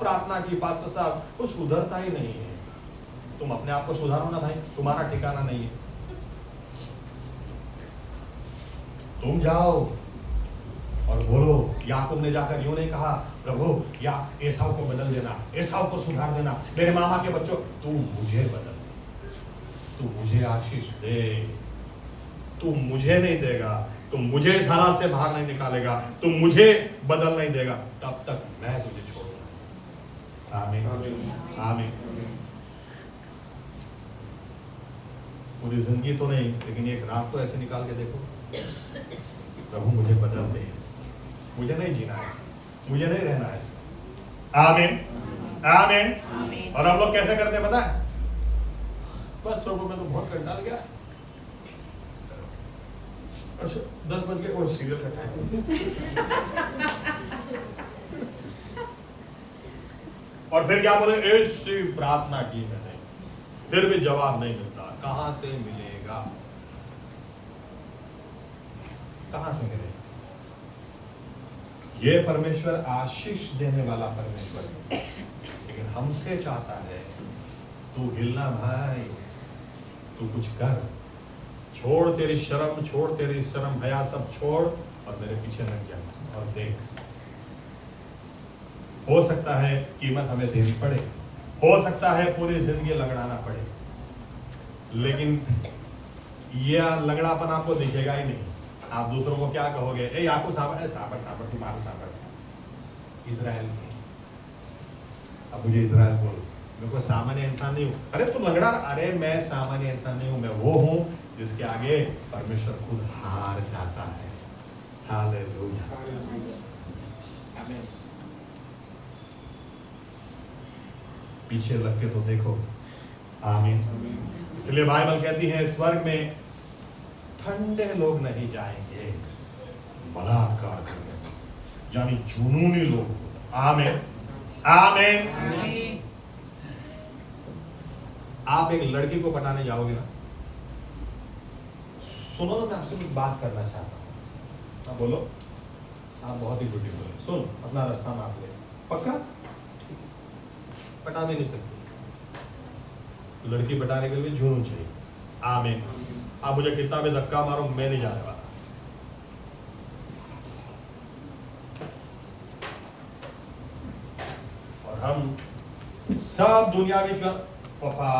प्रार्थना की पास्टर साहब, कुछ सुधरता ही नहीं है। तुम अपने आप को सुधारो ना भाई, तुम्हारा ठिकाना नहीं है। तुम जाओ और बोलो। याकूब ने जाकर यूं नहीं कहा प्रभु या एसाव को बदल देना, एसाव को सुधार देना, मेरे मामा के बच्चों तू मुझे बदल दे, तू मुझे आशीष दे। तू मुझे नहीं देगा, तुम मुझे इस हालात से बाहर नहीं निकालेगा, तुम मुझे बदल नहीं देगा, तब तक मैं तुझे छोड़ूंगा। आमीन आमीन। पूरी जिंदगी तो नहीं, लेकिन एक रात तो ऐसे निकाल के देखो, प्रभु मुझे बदल दे, मुझे नहीं जीना ऐसे, मुझे नहीं रहना ऐसे। आमीन आमीन। और हम लोग कैसे करते हैं पता है? बस प्रभु में तो बहुत कंटाल गया, अच्छा 10 बज गए और सीरियल का टाइम, और फिर क्या बोले, ऐसी प्रार्थना की मैंने, फिर भी जवाब नहीं मिलता। कहां से मिलेगा, कहां से मिलेगा? ये परमेश्वर आशीष देने वाला परमेश्वर है, लेकिन हमसे चाहता है तू हिलना भाई, तू कुछ कर, छोड़ तेरी शर्म हया सब छोड़ और मेरे पीछे लग जा और देख। हो सकता है कीमत हमें देनी पड़े, हो सकता है पूरी जिंदगी लगड़ाना पड़े, लेकिन यह लगड़ापन आपको दिखेगा ही नहीं। आप दूसरों को क्या कहोगे, ए आपको सांबर है, सांबर तुम्हारा सांबर इजराइल में। अब मुझे इजराइल बोल, मैं कोई सामान्य इंसान नहीं हूं। अरे तू लंगड़ा, अरे मैं सामान्य इंसान नहीं हूं, मैं वो हूं जिसके आगे परमेश्वर खुद हार जाता है। हालेलुया। आमीन। पीछे लग के तो देखो। आमीन। इसलिए बाइबल कहती है स्वर्ग में ठंडे लोग नहीं जाएंगे, बलात्कार करने, यानी जुनूनी लोग। आमीन आमीन। आप एक लड़की को पटाने जाओगे ना, सुनो ना, मैं आपसे कुछ बात करना चाहता हूं। हाँ बोलो, आप बहुत ही ब्यूटीफुल है, सुन, अपना रास्ता माप ले, पक्का? पटा भी नहीं सकती, लड़की पटाने के लिए जुनून चाहिए। आमीन। आप मुझे कितना भी धक्का मारो, मैं नहीं जाने वाला। और हम सब दुनियावी पापा,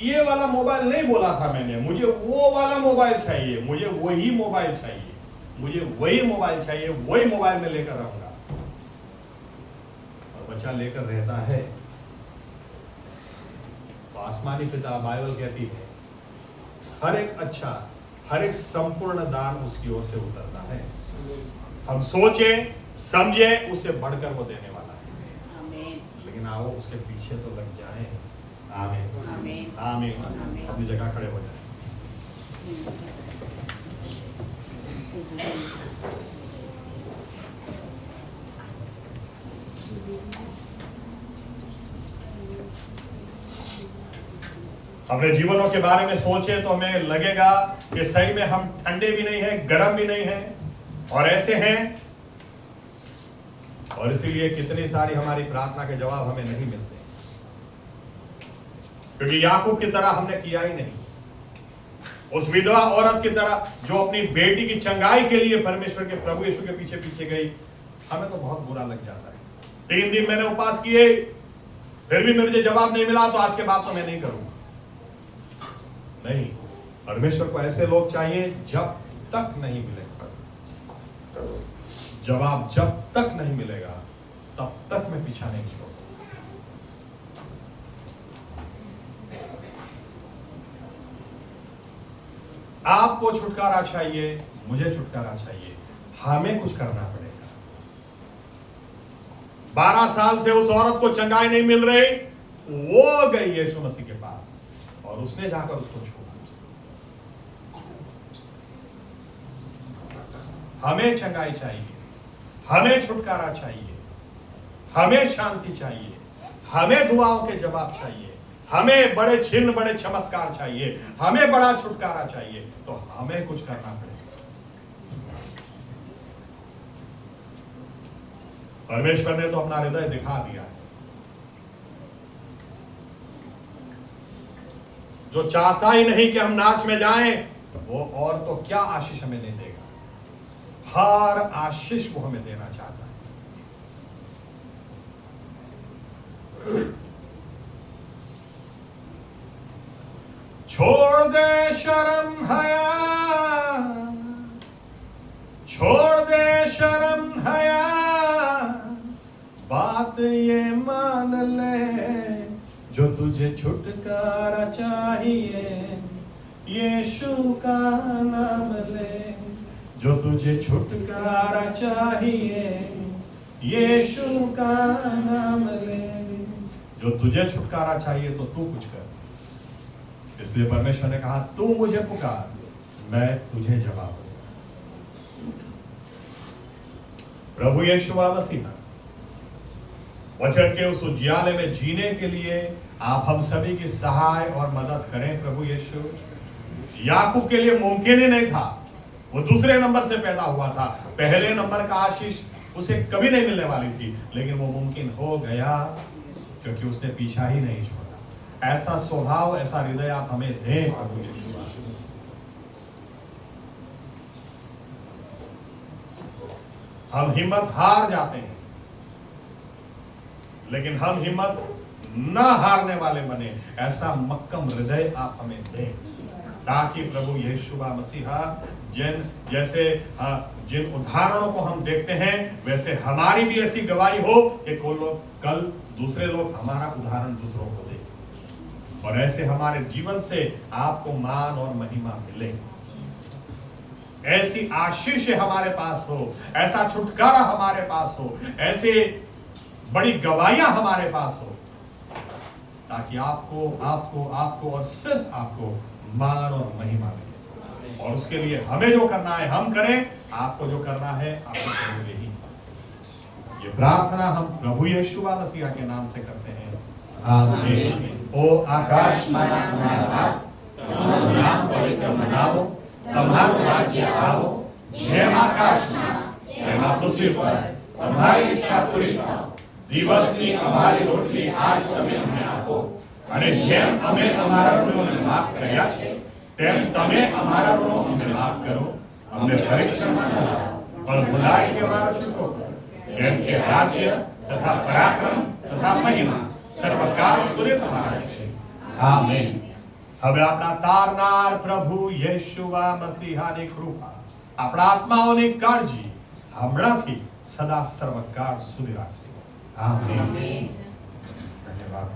ये वाला मोबाइल नहीं बोला था मैंने, मुझे वो वाला मोबाइल चाहिए, मुझे वही मोबाइल चाहिए, मुझे वही मोबाइल चाहिए, वही मोबाइल में लेकर रहूंगा। और बच्चा लेकर रहता है तो आसमानी पिता, बाइबल कहती है, हर एक अच्छा, हर एक संपूर्ण दान उसकी ओर से उतरता है। हम सोचे समझे उससे बढ़कर वो देने वाला है, लेकिन आओ उसके पीछे तो लग जाए। आमीन आमीन। अपनी जगह खड़े हो जाए। अपने जीवनों के बारे में सोचे तो हमें लगेगा कि सही में हम ठंडे भी नहीं हैं, गर्म भी नहीं हैं, और ऐसे हैं, और इसीलिए कितनी सारी हमारी प्रार्थना के जवाब हमें नहीं मिलते, क्योंकि याकूब की तरह हमने किया ही नहीं। उस विधवा औरत की तरह जो अपनी बेटी की चंगाई के लिए परमेश्वर के प्रभु यीशु के पीछे पीछे गई, हमें तो बहुत बुरा लग जाता है। 3 दिन मैंने उपवास किए, फिर भी मुझे जवाब नहीं मिला, तो आज के बाद तो मैं नहीं करूंगा। नहीं, परमेश्वर को ऐसे लोग चाहिए जब तक नहीं मिलेगा जवाब, जब तक नहीं मिलेगा तब तक मैं पीछा नहीं छोड़ूंगा। आपको छुटकारा चाहिए, मुझे छुटकारा चाहिए, हमें कुछ करना पड़ेगा। 12 साल से उस औरत को चंगाई नहीं मिल रही, वो गई यीशु मसीह के पास और उसने जाकर उसको छुआ। हमें चंगाई चाहिए, हमें छुटकारा चाहिए, हमें शांति चाहिए, हमें दुआओं के जवाब चाहिए, हमें बड़े चिन्ह, बड़े चमत्कार चाहिए, हमें बड़ा छुटकारा चाहिए, तो हमें कुछ करना पड़ेगा। परमेश्वर ने तो अपना हृदय दिखा दिया है। जो चाहता ही नहीं कि हम नाश में जाएं, वो और तो क्या आशीष हमें नहीं देगा। हर आशीष वो हमें देना चाहता है। छोड़ दे शर्म हया, छोड़ दे शर्म हया, बात ये मान ले जो तू तुझे छुटकारा चाहिए यीशु का नाम ले, जो तुझे छुटकारा चाहिए यीशु का नाम ले। जो तुझे छुटकारा चाहिए तो तू कुछ कर। इसलिए परमेश्वर ने कहा तू मुझे पुकार, मैं तुझे जवाब दूंगा। प्रभु यीशु मसीह वचन के उस उजियाले में जीने के लिए आप हम सभी की सहाय और मदद करें। प्रभु यीशु, याकूब के लिए मुमकिन ही नहीं था, वो दूसरे नंबर से पैदा हुआ था, पहले नंबर का आशीष उसे कभी नहीं मिलने वाली थी, लेकिन वो मुमकिन हो गया क्योंकि उसने पीछा ही नहीं छोड़ा। ऐसा स्वभाव, ऐसा हृदय आप हमें दें प्रभु यीशु। हम हिम्मत हार जाते हैं, लेकिन हम हिम्मत न हारने वाले बने, ऐसा मक्कम हृदय आप हमें दें, ताकि प्रभु यीशु मसीहा जिन उदाहरणों को हम देखते हैं वैसे हमारी भी ऐसी गवाही हो कि कल दूसरे लोग हमारा उदाहरण दूसरों को दें, और ऐसे हमारे जीवन से आपको मान और महिमा मिले। ऐसी आशीष हमारे पास हो, ऐसा छुटकारा हमारे पास हो, ऐसे बड़ी गवाहियां हमारे पास हो, ताकि आपको आपको आपको और सिर्फ आपको मान और महिमा मिले। और उसके लिए हमें जो करना है हम करें, आपको जो करना है आपको करोगे ही। ये प्रार्थना हम प्रभु यीशु मसीह के नाम से करते हैं, आमीन। ओ आकाश माया बाप, તમારું નામ પવિત્ર મનાવો, તમારું રાજ્ય આવો, જેમ આકાશમાં તેમ પૃથ્વી પર તમારી ઈચ્છા પૂરી થાઓ। દિવસની અમારી રોટલી આજ તમે અમને આપો, અને જેમ અમે અમારા ઋણોને માફ કર્યા છે તેમ તમે અમારા ઋણો અમને માફ કરો। અમને પરીક્ષામાં ન લાવો, પણ ભૂલાઈથી અમારો છૂટો કરો, કેમ કે રાજ્ય તથા પરાક્રમ તથા મહિમા સર્વકાળ સુધી તમારા છે, આમીન। હવે આપણા તારનાર પ્રભુ યેશુ મસીહાની કૃપા, આપણા આત્માઓની કાળજી હમણાંથી સદા સર્વકાળ સુધી રાખશે, આમીન। ધન્યવાદ।